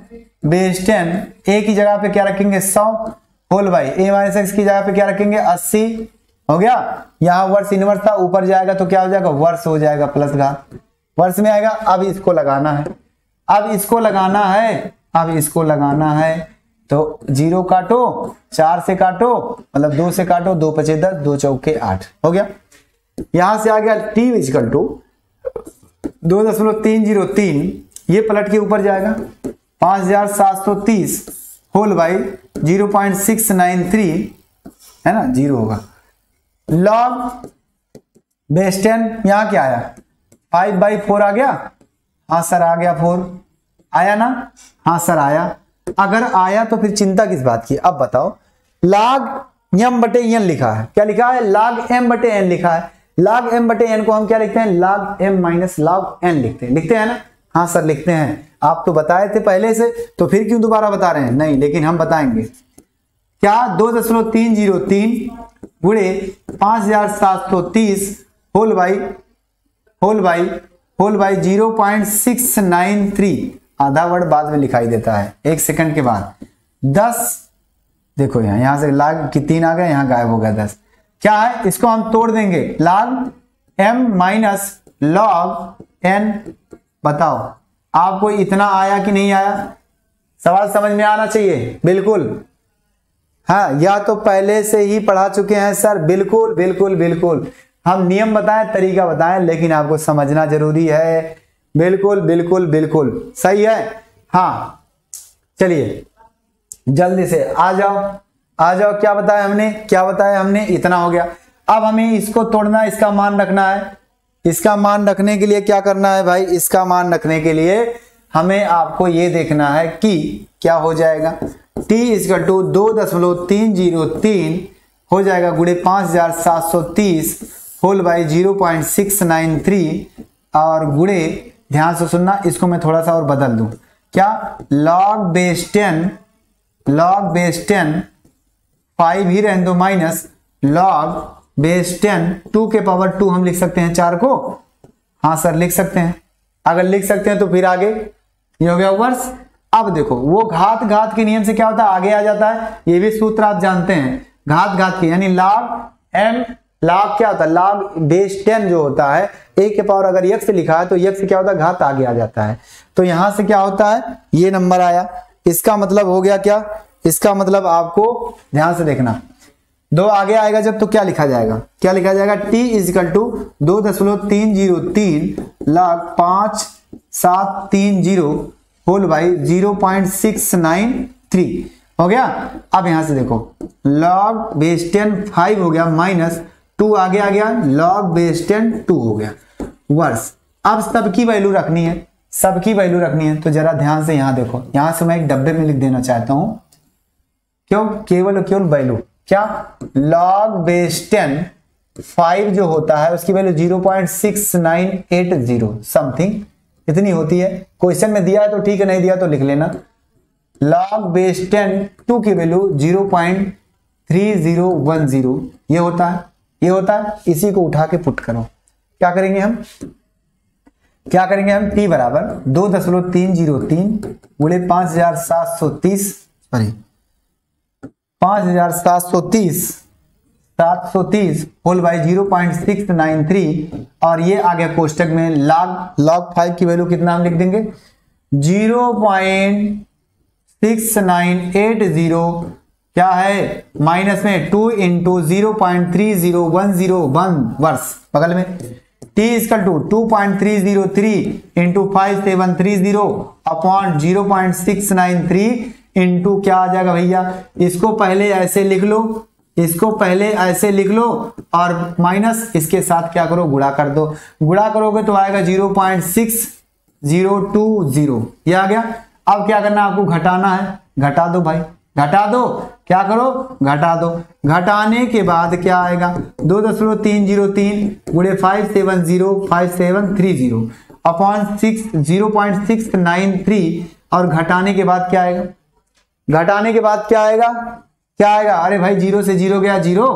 बेस 10, ए की जगह पे क्या रखेंगे 100 whole by a minus x की जगह पे क्या रखेंगे 80, हो गया। यहां वर्ष इनवर्स था, ऊपर जाएगा तो क्या हो जाएगा वर्ष हो जाएगा, प्लस घात वर्ष में आएगा। अब इसको लगाना है, अब इसको लगाना है, अब इसको लगाना है, तो 0 काटो, 4 से काटो मतलब 2 से काटो, 2 पचे 10, 2 चौके 8 हो गया। यहां से आ गया टी इक्वल टू 2.303, ये पलट के ऊपर जाएगा 5730 होल बाई 0.693 है ना, 0 होगा। लॉग बेस 10 यहां क्या आया 5/4 आ गया, हाँ सर आ गया 4 आया ना, हाँ सर आया। अगर आया तो फिर चिंता किस बात की। अब बताओ log m बटे n लिखा है, क्या लिखा है log m बटे n लिखा है। log m बटे n को हम क्या लिखते हैं log m minus log n लिखते हैं, लिखते हैं ना, हाँ सर लिखते हैं। आप तो बताए थे पहले से, तो फिर क्यों दोबारा बता रहे हैं, नहीं लेकिन हम बताएंगे। क्या 2.303 गुणे 5730 होल बाई 0.693, आधा वर्ड बाद में लिखाई देता है 1 सेकंड के बाद 10, देखो यहां से लाग की 3 आ गया, यहां गायब हो गया 10। क्या है, इसको हम तोड़ देंगे log m minus log n। बताओ आपको इतना आया कि नहीं आया, सवाल समझ में आना चाहिए बिल्कुल। हाँ या तो पहले से ही पढ़ा चुके हैं सर, बिल्कुल बिल्कुल बिल्कुल, हम नियम बताएं तरीका बताएं लेकिन आपको समझना जरूरी है, बिल्कुल बिल्कुल बिल्कुल सही है। हाँ चलिए जल्दी से आ जाओ आ जाओ, क्या बताया हमने, क्या बताया हमने, इतना हो गया। अब हमें इसको तोड़ना, इसका मान रखना है। इसका मान रखने के लिए क्या करना है भाई, इसका मान रखने के लिए हमें आपको ये देखना है कि क्या हो जाएगा, t इक्वल टू 2.303 हो जाएगा गुणे 5730 होल बाई 0.693 और गुणे, ध्यान से सुनना, इसको मैं थोड़ा सा और बदल दूं, क्या log बेस 10 5 ही रहने दो माइनस log बेस 10 2 के पावर 2 हम लिख सकते हैं 4 को, हाँ सर लिख सकते हैं। अगर लिख सकते हैं तो फिर आगे ये हो गया वर्ष। अब देखो वो घात घात के नियम से क्या होता है, आगे आ जाता है, ये भी सूत्र आप जानते हैं, घात घात के यानी log m, log क्या होता है, log बेस 10 जो होता है, a के पावर अगर x से लिखा है तो x से क्या होता है, घात आगे आ जाता है। तो यहां से क्या होता है, ये नंबर आया, इसका मतलब हो गया क्या, इसका मतलब आपको ध्यान से देखना, 2 आगे आएगा जब तो क्या लिखा जाएगा, क्या लिखा जाएगा, t is equal to 2.303 log 5730 whole by 0.693 हो गया। अब यहां से देखो log बेस 10 5 हो गया, माइनस 2 आगे आ गया, log बेस 10 2 हो गया वर्ष। अब सबकी वैल्यू रखनी है, सबकी वैल्यू रखनी है, तो जरा ध्यान से यहां देखो, यहां से मैं एक डब्बे में लिख देना चाहता हूं, क्यों, केवल केवल वैल्यू क्या, log बेस 10 5 जो होता है उसकी वैल्यू 0.6980 समथिंग इतनी होती है। क्वेश्चन में दिया है तो ठीक है, नहीं दिया तो लिख लेना। log बेस 10 2 की वैल्यू 0.3010 ये होता है, ये होता है। इसी को उठा के पुट करो, क्या करेंगे हम, क्या करेंगे हम, t बराबर 2.303 गुणे 5730 सॉरी 5730 होल बाई 0.693 और ये आ गया कोष्टक में log 5 की वैल्यू कितना हम लिख देंगे 0.6980 क्या है माइनस में 2 इंटू 0.30101 वर्ष बगल में t equal to 2.303 into 5730 upon 0.693 into क्या आ जाएगा भैया, इसको पहले ऐसे लिख लो, इसको पहले ऐसे लिख लो और माइनस इसके साथ क्या करो, गुणा कर दो, गुणा करोगे तो आएगा 0.6020 ये आ गया। अब क्या करना आपको, घटाना है, घटा दो भाई, घटा दो, क्या करो, घटा दो। घटाने के बाद क्या आएगा 2.303 गुणे 5730 अपॉन 0.693 और घटाने के बाद क्या आएगा, घटाने के बाद क्या आएगा, क्या आएगा, अरे भाई 0 से 0 गया 0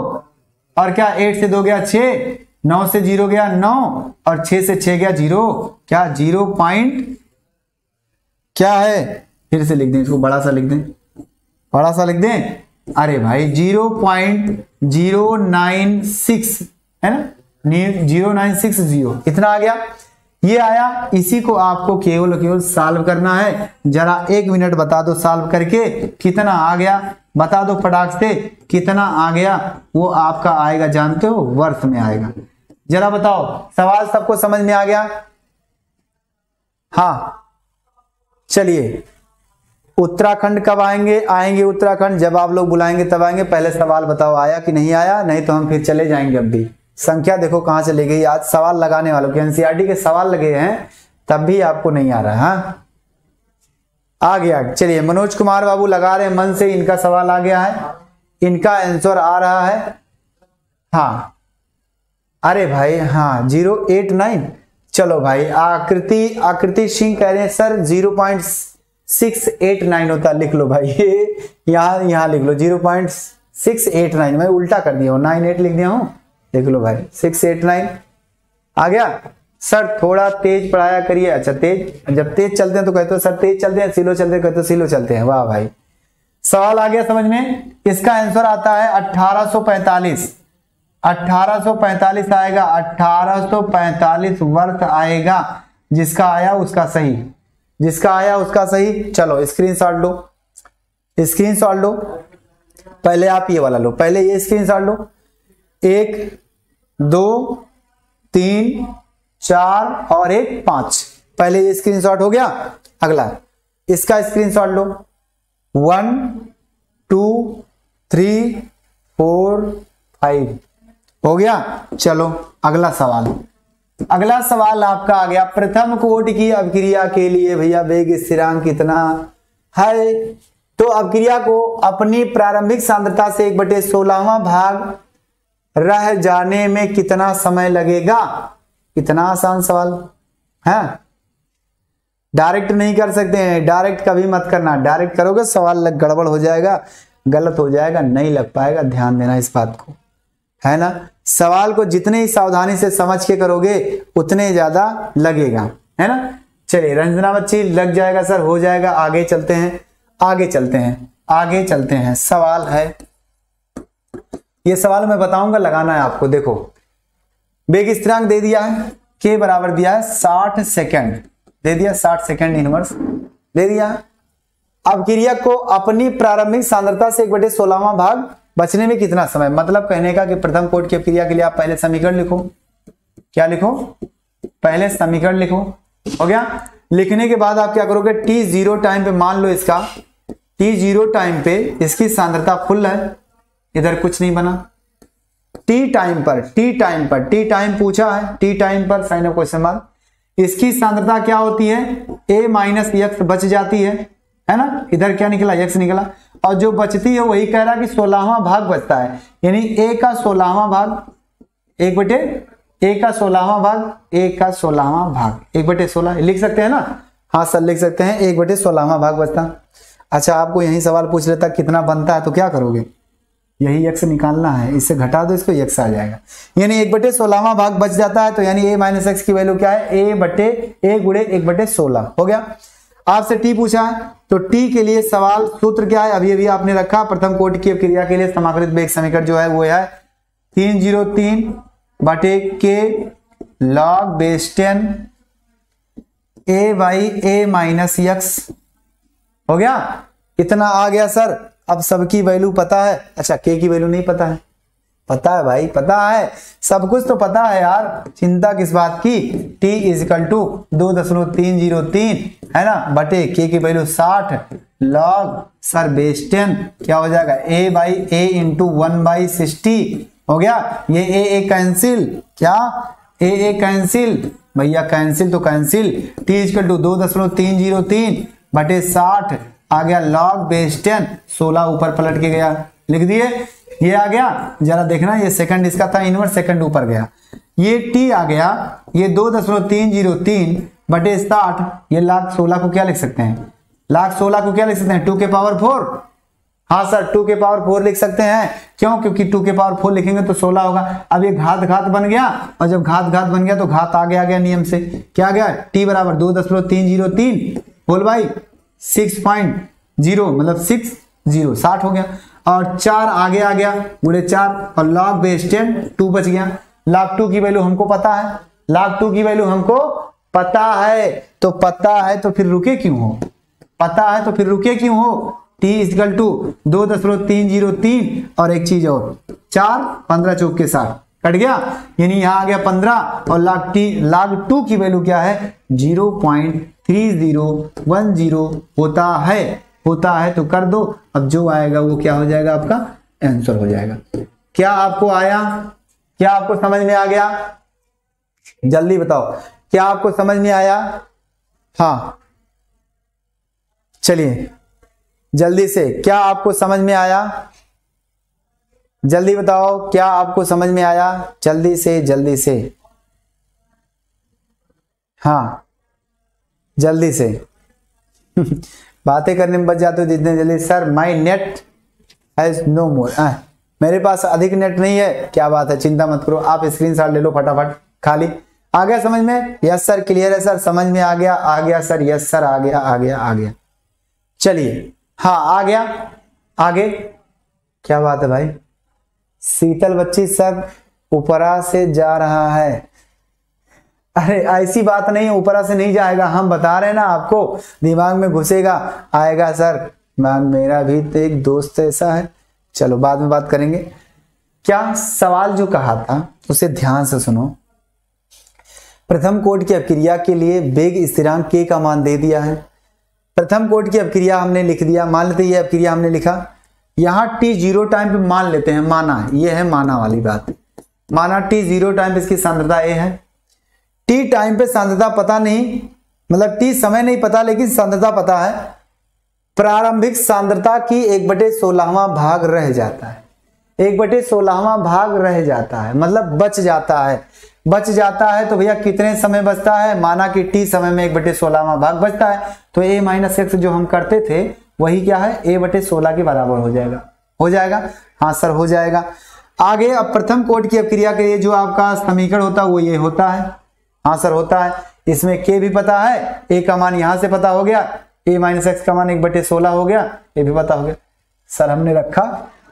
और क्या 8 से 2 गया 6, 9 से 0 गया 9 और 6 से 6 गया 0, क्या 0 पॉइंट क्या है, फिर से लिख दें इसको, बड़ा सा लिख दें, बड़ा सा लिख दें, अरे भाई 0.096 है ना, 0960 इतना आ गया, ये आया। इसी को आपको केवल केवल सॉल्व करना है, जरा 1 मिनट बता दो सॉल्व करके कितना आ गया, बता दो फटाक से कितना आ गया, वो आपका आएगा जानते हो, वर्ष में आएगा। जरा बताओ, सवाल सबको समझ में आ गया, हाँ चलिए। उत्तराखंड कब आएंगे, आएंगे उत्तराखंड जब आप लोग बुलाएंगे तब आएंगे। पहले सवाल बताओ आया कि नहीं आया, नहीं तो हम फिर चले जाएंगे। अब भी संख्या देखो कहां चली गई, आज सवाल लगाने वालों के एनसीईआरटी के सवाल लगे हैं तब भी आपको नहीं आ रहा है, हाँ आ गया। चलिए मनोज कुमार बाबू लगा रहे हैं मन से, इनका सवाल आ गया है, इनका आंसर आ रहा है, हाँ अरे भाई हाँ 089। चलो भाई आकृति सिंह कह रहे हैं सर 0.689 होता, लिख लो भाई, ये यहाँ लिख लो 0.689, मैं उल्टा कर दिया हूँ, 98 लिख दिया हूँ, देख लो भाई 689 आ गया। सर थोड़ा तेज पढ़ाया करिए, अच्छा तेज, जब तेज चलते हैं तो कहते हो सर तेज चलते हैं, स्लो चलते हैं कहते हो स्लो चलते हैं, वाह भाई सवाल आ गया समझ में। इसका आंसर आता है 1845, 1845 आएगा, 1845 वर्ष आएगा, जिसका आया उसका सही, जिसका आया उसका सही। चलो स्क्रीनशॉट लो, स्क्रीनशॉट लो, पहले आप ये वाला लो, पहले ये स्क्रीनशॉट लो, 1 2 3 4 और 1 5, पहले ये स्क्रीनशॉट हो गया। अगला इसका स्क्रीनशॉट लो, 1 2 3 4 5 हो गया। चलो अगला सवाल, अगला सवाल आपका आ गया, प्रथम कोट की अभिक्रिया के लिए भैया वेग स्थिरांक कितना है, तो अभिक्रिया को अपनी प्रारंभिक सांद्रता से 1/16वां भाग रह जाने में कितना समय लगेगा। कितना आसान सवाल है, डायरेक्ट नहीं कर सकते हैं, डायरेक्ट कभी मत करना, डायरेक्ट करोगे सवाल गड़बड़ हो जाएगा, गलत हो जाएगा, नहीं लग पाएगा, ध्यान देना इस बात को, है ना। सवाल को जितने ही सावधानी से समझ के करोगे उतने ज्यादा लगेगा, है ना। चलिए रंजना बच्ची लग जाएगा सर, हो जाएगा। आगे चलते हैं, आगे चलते हैं, आगे चलते हैं। सवाल है, ये सवाल मैं बताऊंगा, लगाना है आपको। देखो वेग स्थिरांक दे दिया है, के बराबर दिया है 60 सेकेंड, दे दिया 60 सेकेंड इनवर्स दे दिया। अब क्रिया को अपनी प्रारंभिक सांद्रता से 1/16वां भाग बचने में कितना समय, मतलब कहने का कि प्रथम कोटि की क्रिया के लिए आप पहले समीकरण लिखो। क्या लिखो? पहले समीकरण लिखो। हो गया? लिखने के बाद आप क्या करोगे, t0 टाइम पे मान लो इसका, t0 टाइम पे इसकी सांद्रता फुल है, इधर कुछ नहीं बना। t टाइम पर, t टाइम पूछा है, t टाइम पर साइन ऑफ क्वेश्चन मार्क, इसकी सांद्रता क्या होती है, a माइनस x बच जाती है ना, इधर क्या निकला, x निकला, और जो बचती है वही कह रहा है कि 16वां भाग बचता है, यानी a का 16वां भाग, 1/16वां भाग, 1/16 लिख सकते हैं ना। हाँ सर लिख सकते हैं, 1/16वां भाग बचता। अच्छा आपको यही सवाल पूछ लेता कितना बनता है, तो क्या करोगे, यही x निकालना है, इससे घटा दो इसको, x आ जाएगा, यानी 1/16वां भाग बच जाता है। तो यानी a माइनस एक्स की वैल्यू क्या है, a गुणे 1/16 हो गया। आपसे t पूछा है, तो t के लिए सवाल सूत्र क्या है, अभी अभी आपने रखा, प्रथम कोटि की क्रिया के लिए समाकलित वेग समीकरण जो है वो है 303 बटे के log base 10 a by a minus x. हो गया? इतना आ गया सर। अब सबकी वैल्यू पता है, अच्छा k की वैल्यू नहीं पता है, पता है भाई, पता है, सब कुछ तो पता है यार, चिंता किस बात की। t इजिकल टू 2.303 है ना, बटे k की वैल्यू 60 log सर बेस 10 क्या हो जाएगा, a बाई a इंटू 1/60 हो गया। ये a कैंसिल, क्या a कैंसिल भैया, कैंसिल तो कैंसिल, t इजिकल टू 2.303 बटे 60 आ गया log बेस 10, 16 ऊपर पलट के गया, लिख दिए, ये आ गया। जरा देखना, ये सेकंड इसका था इनवर्स, सेकंड ऊपर गया, ये t आ गया, ये 2.303 बटे 60, ये log16 को क्या लिख सकते हैं, log16 को क्या लिख सकते हैं, 2 के पावर 4। हाँ सर 2 के पावर 4 लिख सकते हैं, क्यों, क्योंकि 2 के पावर 4 लिखेंगे तो 16 होगा। अब ये घात घात बन गया, और जब घात घात बन गया तो घात आगे आ गया नियम से, क्या आ गया, t बराबर 2.303 होल बाई 6.0 मतलब 60 हो गया, और 4 आगे आ गया गुणे 4, और log बेस 10 2 बच गया। log 2 की वैल्यू हमको पता है, log 2 की वैल्यू हमको पता है, तो पता है तो फिर रुके क्यों हो, पता है तो फिर रुके क्यों हो। t इक्वल टू 2.303 और एक चीज और 4, 15 चौक के 60 कट गया, यानी यहां आ गया 15, और log 2 की वैल्यू क्या है, 0.3010 होता है तो कर दो। अब जो आएगा वो क्या हो जाएगा, आपका आंसर हो जाएगा। क्या आपको आया, क्या आपको समझ में आ गया, जल्दी बताओ, क्या आपको समझ में आया। हाँ चलिए जल्दी से, क्या आपको समझ में आया, जल्दी बताओ, क्या आपको समझ में आया, जल्दी से हाँ जल्दी से बातें करने में बच जाते हो जितने जल्दी। Sir my net has no more, मेरे पास अधिक नेट नहीं है, क्या बात है, चिंता मत करो, आप स्क्रीनशॉट ले लो फटाफट, खाली आ गया समझ में, यस सर क्लियर है सर, समझ में आ गया सर, यस सर आ गया। चलिए हाँ आ गया, आगे क्या बात है भाई, शीतल बच्ची सर ऊपरा से जा रहा है, अरे ऐसी बात नहीं, ऊपरा से नहीं जाएगा, हम बता रहे हैं ना आपको, दिमाग में घुसेगा, आएगा सर, मेरा भी तो एक दोस्त ऐसा है, चलो बाद में बात करेंगे। क्या सवाल जो कहा था उसे ध्यान से सुनो। प्रथम कोटि की अपक्रिया के लिए वेग स्थिरांक k का मान दे दिया है, प्रथम कोटि की अपक्रिया हमने लिख दिया, मान लेते ये अपक्रिया हमने लिखा, यहाँ t 0 टाइम पे मान लेते हैं, माना ये है माना वाली बात, माना t 0 टाइम पे इसकी सांद्रता a है, t टाइम पे सांद्रता पता नहीं, मतलब t समय नहीं पता लेकिन सांद्रता पता है, प्रारंभिक सांद्रता की 1/16वां भाग रह जाता है, 1/16वां भाग रह जाता है मतलब बच जाता है, तो भैया कितने समय बचता है, माना कि t समय में 1/16वां भाग बचता है, तो a माइनस एक्स जो हम करते थे वही क्या है, a/16 के बराबर हो जाएगा, हाँ सर हो जाएगा। आगे अब प्रथम कोटि की अपक्रिया के लिए जो आपका समीकरण होता है वो ये होता है, हाँ सर होता है, इसमें k भी पता है, a का मान यहां से पता हो गया, a माइनस एक्स का मान 1/16 हो गया, ये भी पता हो गया। सर हमने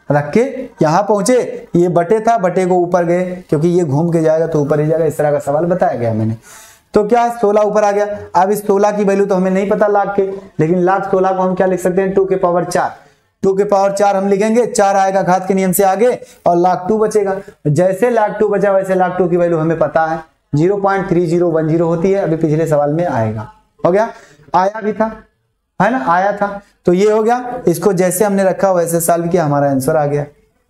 रख के यहां पहुंचे, ये बटे था, बटे को ऊपर गए क्योंकि ये घूम के जाएगा तो ऊपर ही जाएगा, इस तरह का सवाल बताया गया मैंने। तो क्या 16 ऊपर आ गया। अब इस 16 की वैल्यू तो हमें नहीं पता लाख के, लेकिन लाख 16 को हम क्या लिख सकते हैं 2 के पावर 4, 2 के पावर 4 हम लिखेंगे, 4 आएगा घात के नियम से आगे और लाख 2 बचेगा। जैसे लाख 2 बचा वैसे लाख 2 की वैल्यू हमें पता है 0.3010 होती है, अभी पिछले सवाल में आएगा। हो गया, आया भी था, है ना, आया था। तो ये हो गया, इसको जैसे हमने रखा वैसे सॉल्व किया, हमारा आंसर आ गया।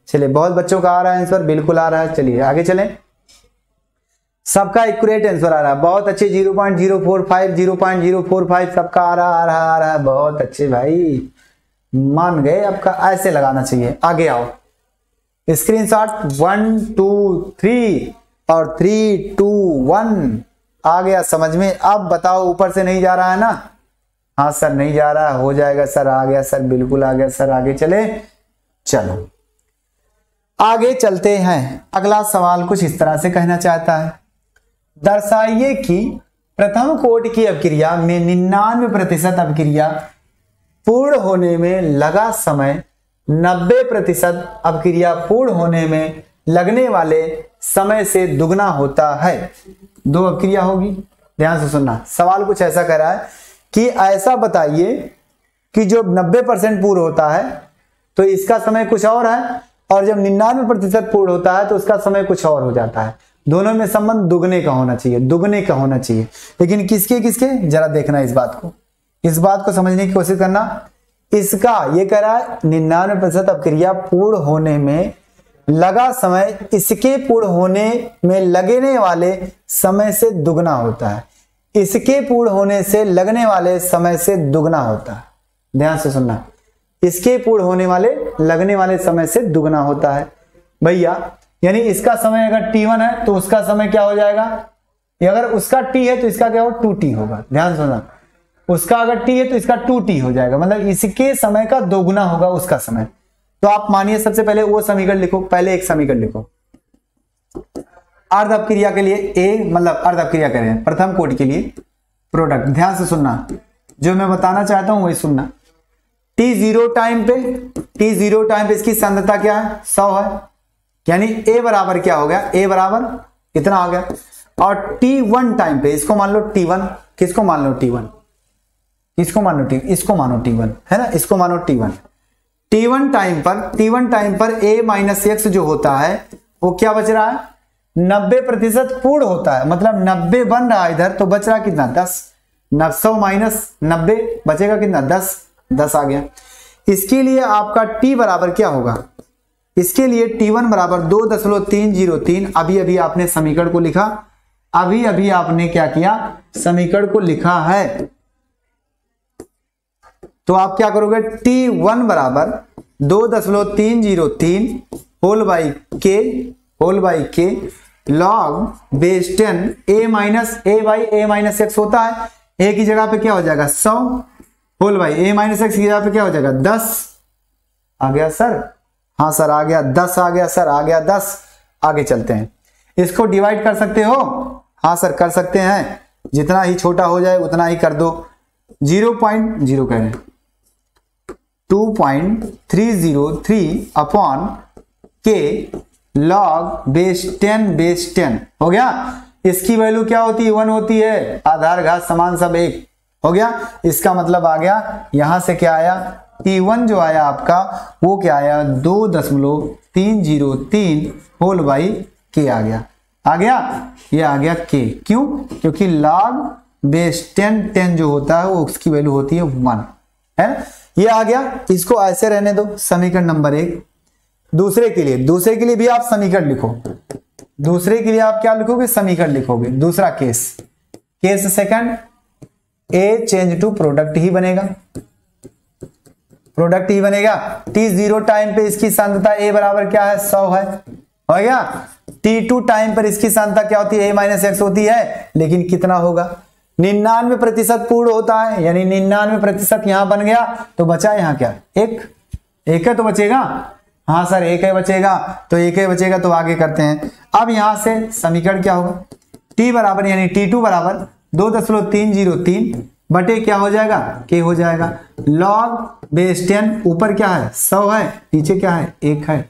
चलिए, बहुत बच्चों का आ रहा है आंसर, बिल्कुल आ रहा है। चलिए आगे चलें, सबका एक्यूरेट आंसर आ रहा है, बहुत अच्छे। 0.045 0.045 सबका आ रहा है, बहुत अच्छे भाई, मान गए। आपका ऐसे लगाना चाहिए। आगे आओ, स्क्रीनशॉट 1 2 3 और 3 2 1 आ गया समझ में। अब बताओ, ऊपर से नहीं जा रहा है ना? हाँ सर नहीं जा रहा, हो जाएगा सर, आ गया सर, बिल्कुल आ गया सर। आगे चले, चलो आगे चलते हैं। अगला सवाल कुछ इस तरह से कहना चाहता है, दर्शाइए कि प्रथम कोटि की अपक्रिया में 99% अपक्रिया पूर्ण होने में लगा समय 90% अपक्रिया पूर्ण होने में लगने वाले समय से दुगना होता है। दो अपक्रिया होगी, ध्यान से सुनना। सवाल कुछ ऐसा कह रहा है कि ऐसा बताइए कि जो 90% पूर्ण होता है तो इसका समय कुछ और है, और जब 99% पूर्ण होता है तो उसका समय कुछ और हो जाता है। दोनों में संबंध दुगने का होना चाहिए, दुगने का होना चाहिए। लेकिन किसके किसके, जरा देखना इस बात को समझने की कोशिश करना। इसका ये कह रहा है 99% अपक्रिया पूर्ण होने में लगा समय इसके पूर्ण होने में लगने वाले समय से दुगना होता है। इसके पूर्ण होने से लगने वाले समय से दुगना होता है। ध्यान से सुनना, इसके पूर्ण होने वाले लगने वाले समय से दुगना होता है भैया। यानी इसका समय अगर t1 है तो उसका समय क्या हो जाएगा, अगर उसका t है तो इसका क्या हो, 2t होगा। ध्यान सुनना, उसका अगर t है तो इसका 2t हो जाएगा, मतलब इसके समय का दोगुना होगा उसका समय। तो आप मानिए सबसे पहले वो समीकरण लिखो, पहले एक समीकरण लिखो अर्ध अपक्रिया के लिए a, मतलब अर्ध अपक्रिया करें प्रथम कोटि के लिए प्रोडक्ट। ध्यान से सुनना, जो मैं बताना चाहता हूं वही सुनना। t0 टाइम पे इसकी सांद्रता क्या है, 100 है, यानी a बराबर क्या हो गया, a बराबर कितना हो गया। और t1 टाइम पे इसको मान लो t1, किसको मान लो t1, इसको मान लो t, इसको मानो t1 है ना, इसको मानो t1। t1 टाइम पर a माइनस एक्स जो होता है वो क्या बच रहा है, 90% पूर्ण होता है, मतलब 90 बन रहा है इधर, तो बच रहा कितना 10, 900 माइनस 90 बचेगा कितना 10 आ गया। इसके लिए आपका t बराबर क्या होगा, इसके लिए t1 बराबर 2.303। अभी आपने समीकरण को लिखा, अभी आपने क्या किया, समीकरण को लिखा है। तो आप क्या करोगे, t1 बराबर 2.303 होल बाई के log base 10 a minus x होता है, a की जगह पे क्या हो जाएगा 100 whole by a minus x की जगह पे क्या हो जाएगा 10 आ गया सर। हाँ सर आ गया 10 आ गया सर, आ गया 10। आगे चलते हैं, इसको डिवाइड कर सकते हो, हाँ सर कर सकते हैं, जितना ही छोटा हो जाए उतना ही कर दो। 0.0 कह रहे हैं 2.303 अपॉन के लॉग बेस 10 हो गया। इसकी वैल्यू क्या होती है, 1 होती है, आधार घात समान सब 1 हो गया। इसका मतलब आ गया, यहां से क्या आया, t1 जो आया आपका वो क्या आया 2.303 होल बाई के आ गया, ये आ गया k। क्यों, क्योंकि लॉग बेस 10 जो होता है वो उसकी वैल्यू होती है 1 है। ये आ गया, इसको ऐसे रहने दो, समीकरण नंबर 1। दूसरे के लिए भी आप समीकरण लिखो, दूसरे के लिए आप क्या लिखोगे, समीकरण लिखोगे। दूसरा case second, a change to product ही बनेगा, t0 टाइम पे इसकी सांद्रता a बराबर क्या है 100 है, हो गया। t2 टाइम पर इसकी सांद्रता क्या होती है, a माइनस एक्स होती है, लेकिन कितना होगा 99% पूर्ण होता है, यानी 99% यहां बन गया, तो बचा यहां क्या, एक है तो बचेगा, हाँ सर एक है बचेगा, तो एक है बचेगा। तो आगे करते हैं। अब यहां से समीकरण क्या होगा, t बराबर यानी t2 बराबर 2.303 बटे क्या हो जाएगा, के हो जाएगा। लॉग बेस 10 ऊपर क्या है 100 है, नीचे क्या है 1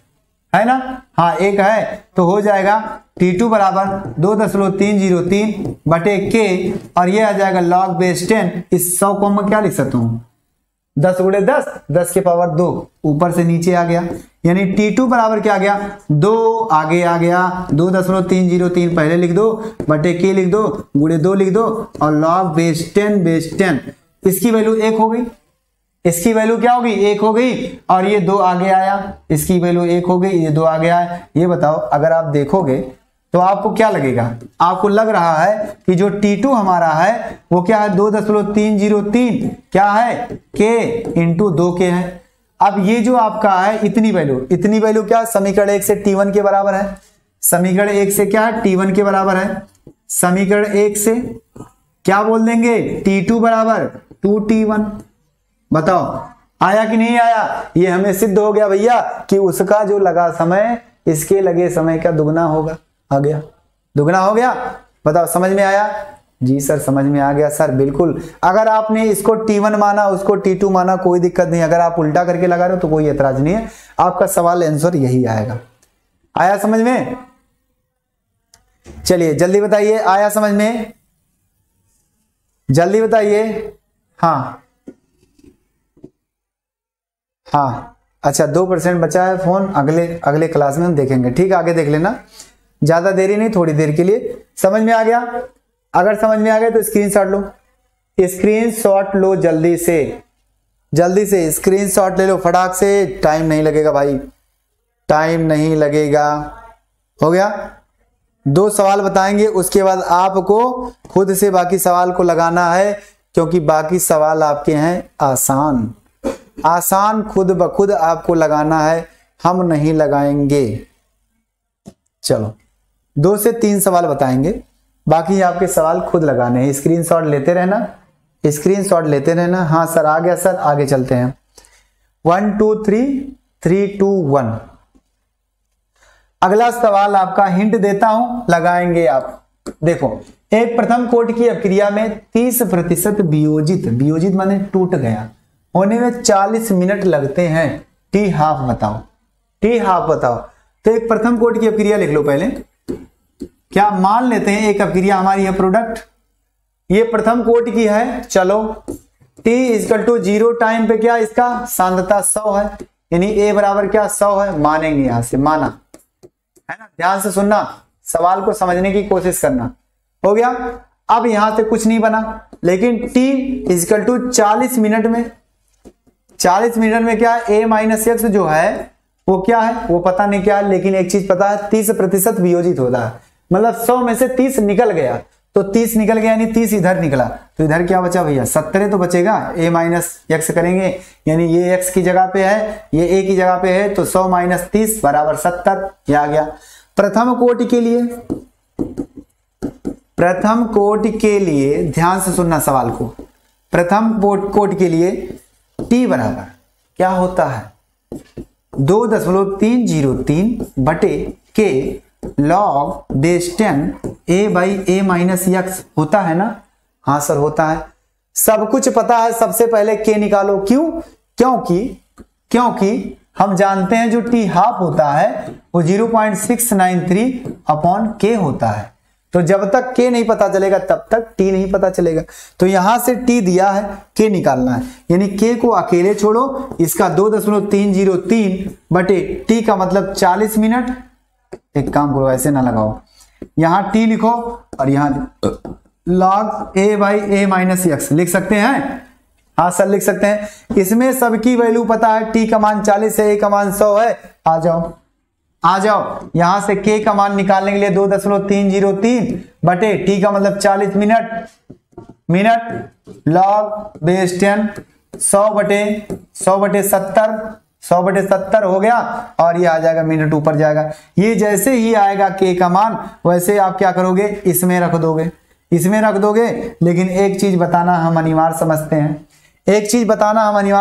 है ना, हाँ 1 है, तो हो जाएगा T2 बराबर 2.303 बटे के, और ये आ जाएगा लॉग बेस 10। इस 100 को मैं क्या लिख सकता हूँ 10 गुणे 10, 10 के पावर 2, ऊपर से नीचे आ गया, यानी T2 बराबर क्या आ गया 2, आगे आ गया 2.303 पहले लिख दो बटे के लिख दो गुणे 2 लिख दो, और लॉग बेस 10 इसकी वैल्यू 1 हो गई, इसकी वैल्यू क्या होगी 1 हो गई, और ये 2 आगे आया, इसकी वैल्यू 1 हो गई, ये 2 आगे आया। ये बताओ अगर आप देखोगे तो आपको क्या लगेगा, आपको लग रहा है कि जो T2 हमारा है वो क्या है 2.303 क्या है के इंटू 2 के है। अब ये जो आपका है इतनी वैल्यू क्या समीकरण 1 से T1 के बराबर है, समीकरण 1 से क्या है T1 के बराबर है, समीकरण 1 से क्या बोल देंगे T2 बराबर 2T1। बताओ आया कि नहीं आया, ये हमें सिद्ध हो गया भैया कि उसका जो लगा समय इसके लगे समय का दुगना होगा, आ गया दुगना हो गया। बताओ समझ में आया, जी सर समझ में आ गया सर बिल्कुल। अगर आपने इसको T1 माना उसको T2 माना कोई दिक्कत नहीं, अगर आप उल्टा करके लगा रहे हो तो कोई एतराज नहीं है, आपका सवाल आंसर यही आएगा। आया समझ में, चलिए जल्दी बताइए, आया समझ में, जल्दी बताइए। हाँ हाँ अच्छा 2% बचा है फोन, अगले क्लास में हम देखेंगे, ठीक है आगे देख लेना, ज्यादा देरी नहीं थोड़ी देर के लिए। समझ में आ गया, अगर समझ में आ गया तो स्क्रीनशॉट लो, स्क्रीनशॉट लो जल्दी से स्क्रीनशॉट ले लो फटाक से, टाइम नहीं लगेगा भाई, टाइम नहीं लगेगा। हो गया, 2 सवाल बताएंगे उसके बाद आपको खुद से बाकी सवाल को लगाना है, क्योंकि बाकी सवाल आपके हैं आसान खुद ब खुद आपको लगाना है, हम नहीं लगाएंगे। चलो 2 से 3 सवाल बताएंगे, बाकी आपके सवाल खुद लगाने हैं। स्क्रीनशॉट लेते रहना, हाँ सर आ गया सर, आगे चलते हैं। 1 2 3 3 2 1 अगला सवाल आपका हिंट देता हूं, लगाएंगे आप। देखो एक प्रथम कोटि की अपक्रिया में 30% वियोजित माने टूट गया होने में 40 मिनट लगते हैं, टी हाफ बताओ। तो एक प्रथम कोटि की अपक्रिया लिख लो पहले, क्या मान लेते हैं एक अपक्रिया हमारी है प्रोडक्ट, ये प्रथम कोटि की है, चलो T = 0 टाइम पे क्या इसका सांद्रता 100 है, यानी A बराबर क्या 100 है, मानेंगे यहां से, माना है ना, ध्यान से सुनना, सवाल को समझने की कोशिश करना। हो गया, अब यहां से कुछ नहीं बना, लेकिन T = 40 मिनट में, 40 मिनट में क्या A - x जो है वो क्या है वो पता नहीं क्या है, लेकिन एक चीज पता है 30% वियोजित होता है, मतलब 100 में से 30 निकल गया, तो 30 निकल गया यानी 30 इधर निकला, तो इधर क्या बचा भैया 70 तो बचेगा। A - x करेंगे यानी ये x की जगह पे है, ये A की जगह पे है, तो 100 - 30 बराबर 70, ये आ गया। प्रथम कोटि के लिए ध्यान से सुनना सवाल को, प्रथम कोटि के लिए T बराबर क्या होता है 2.303 बटे के लॉग बेस 10 A/A - x होता है ना, हाँ सर होता है, सब कुछ पता है, सबसे पहले के निकालो। क्योंकि हम जानते हैं जो T हाफ होता है वो 0.693 अपॉन के होता है, तो जब तक के नहीं पता चलेगा तब तक T नहीं पता चलेगा, तो यहां से T दिया है, के निकालना है, यानी के को अकेले छोड़ो, इसका 2.303 बटे T का मतलब 40 मिनट। एक काम करो ऐसे ना लगाओ, यहां T लिखो और यहां log A/A - x लिख सकते हैं, हाँ सर लिख सकते हैं। इसमें सबकी वैल्यू पता है, T का मान 40 है, A का मान 100 है, आ जाओ यहां से k का मान निकालने के लिए 2.303 बटे T का मतलब 40 मिनट लॉग बेस 10 100 बटे 70 हो गया, और ये आ जाएगा मिनट ऊपर जाएगा। ये जैसे ही आएगा k का मान वैसे आप क्या करोगे इसमें रख दोगे, लेकिन एक चीज बताना हम अनिवार्य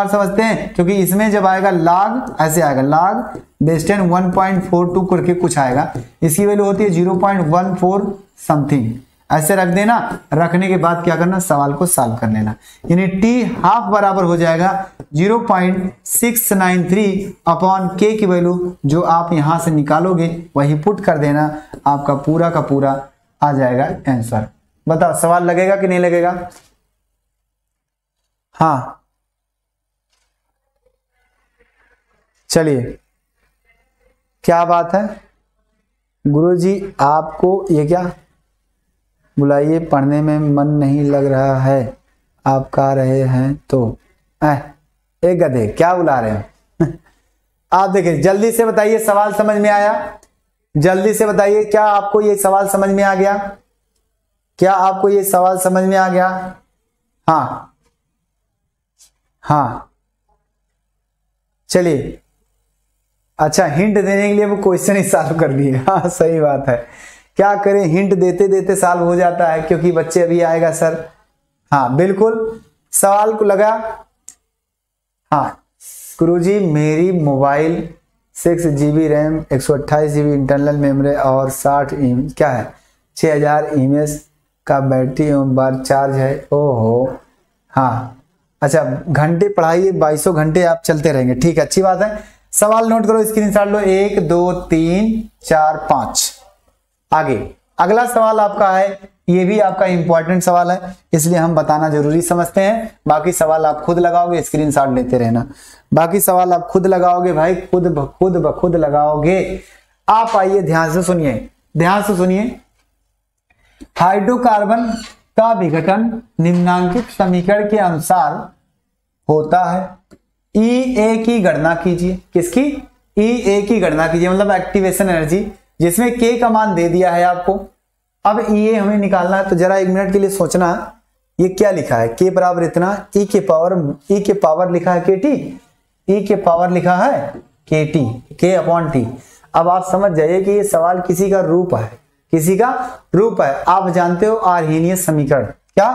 समझते हैं, क्योंकि इसमें जब आएगा log ऐसे आएगा, log बेस 10 1.42 करके कुछ आएगा, इसकी वैल्यू होती है 0.14 समथिंग, ऐसे रख देना, रखने के बाद क्या करना, सवाल को सॉल्व कर लेना। यानी टी हाफ बराबर हो जाएगा 0.693 अपॉन के की वैल्यू जो आप यहां से निकालोगे वही पुट कर देना, आपका पूरा का पूरा आ जाएगा आंसर। बताओ सवाल लगेगा कि नहीं लगेगा? हाँ चलिए, क्या बात है गुरुजी, आपको ये क्या बुलाइए, पढ़ने में मन नहीं लग रहा है, आप कह रहे हैं तो एक गधे क्या बुला रहे हो आप देखिए, जल्दी से बताइए सवाल समझ में आया? जल्दी से बताइए, क्या आपको ये सवाल समझ में आ गया? क्या आपको ये सवाल समझ में आ गया? हाँ हाँ चलिए, अच्छा हिंट देने के लिए वो क्वेश्चन ही सॉल्व कर दिए। हाँ सही बात है, क्या करें, हिंट देते देते सॉल्व हो जाता है क्योंकि बच्चे अभी आएगा सर। हाँ बिल्कुल, सवाल को लगा। हाँ गुरुजी, मेरी mobile 6 GB RAM 128 GB internal memory और 60 क्या है 6000 mAh का बैटरी एवं बार चार्ज है। ओहो हाँ अच्छा, घंटे पढ़ाइए 2200 घंटे आप चलते रहेंगे, ठीक है अच्छी बात है। सवाल नोट करो, स्क्रीनशॉट लो, 1 2 3 4 5। आगे अगला सवाल आपका है, ये भी आपका इंपॉर्टेंट सवाल है इसलिए हम बताना जरूरी समझते हैं। बाकी सवाल आप खुद लगाओगे, स्क्रीनशॉट लेते रहना। बाकी सवाल आप खुद लगाओगे भाई, खुद लगाओगे आप। आइए ध्यान से सुनिए, ध्यान से सुनिए। हाइड्रोकार्बन का विघटन निम्नांकित समीकरण के अनुसार होता है। E की गणना कीजिए। किसकी? E की गणना कीजिए, मतलब एक्टिवेशन एनर्जी, जिसमें K का मान दे दिया है आपको। अब E हमें निकालना है, तो जरा 1 मिनट के लिए सोचना, ये क्या लिखा है, K बराबर इतना, E के पावर लिखा है KT, E के पावर लिखा है KT, K अपॉन T। अब आप समझ जाइए कि ये सवाल किसी का रूप है, किसी का रूप है। आप जानते हो आर्हेनियस समीकरण, क्या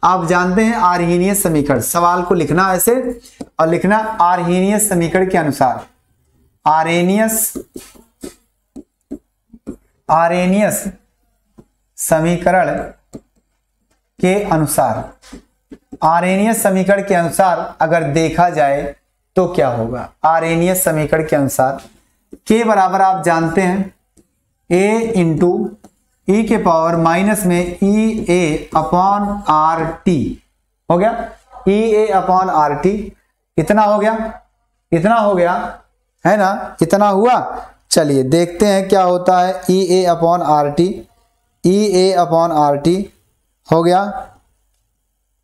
आप जानते हैं आर्हेनियस समीकरण? सवाल को लिखना ऐसे और लिखना आर्हेनियस समीकरण के अनुसार, आर्हेनियस समीकरण के अनुसार, आर्हेनियस समीकरण के अनुसार अगर देखा जाए तो क्या होगा? आर्हेनियस समीकरण के अनुसार K बराबर आप जानते हैं A इंटू E के पावर माइनस में EA अपॉन RT हो गया, EA अपॉन RT इतना हो गया, इतना हो गया है ना, इतना हुआ। चलिए देखते हैं क्या होता है। EA upon RT, EA upon RT हो गया,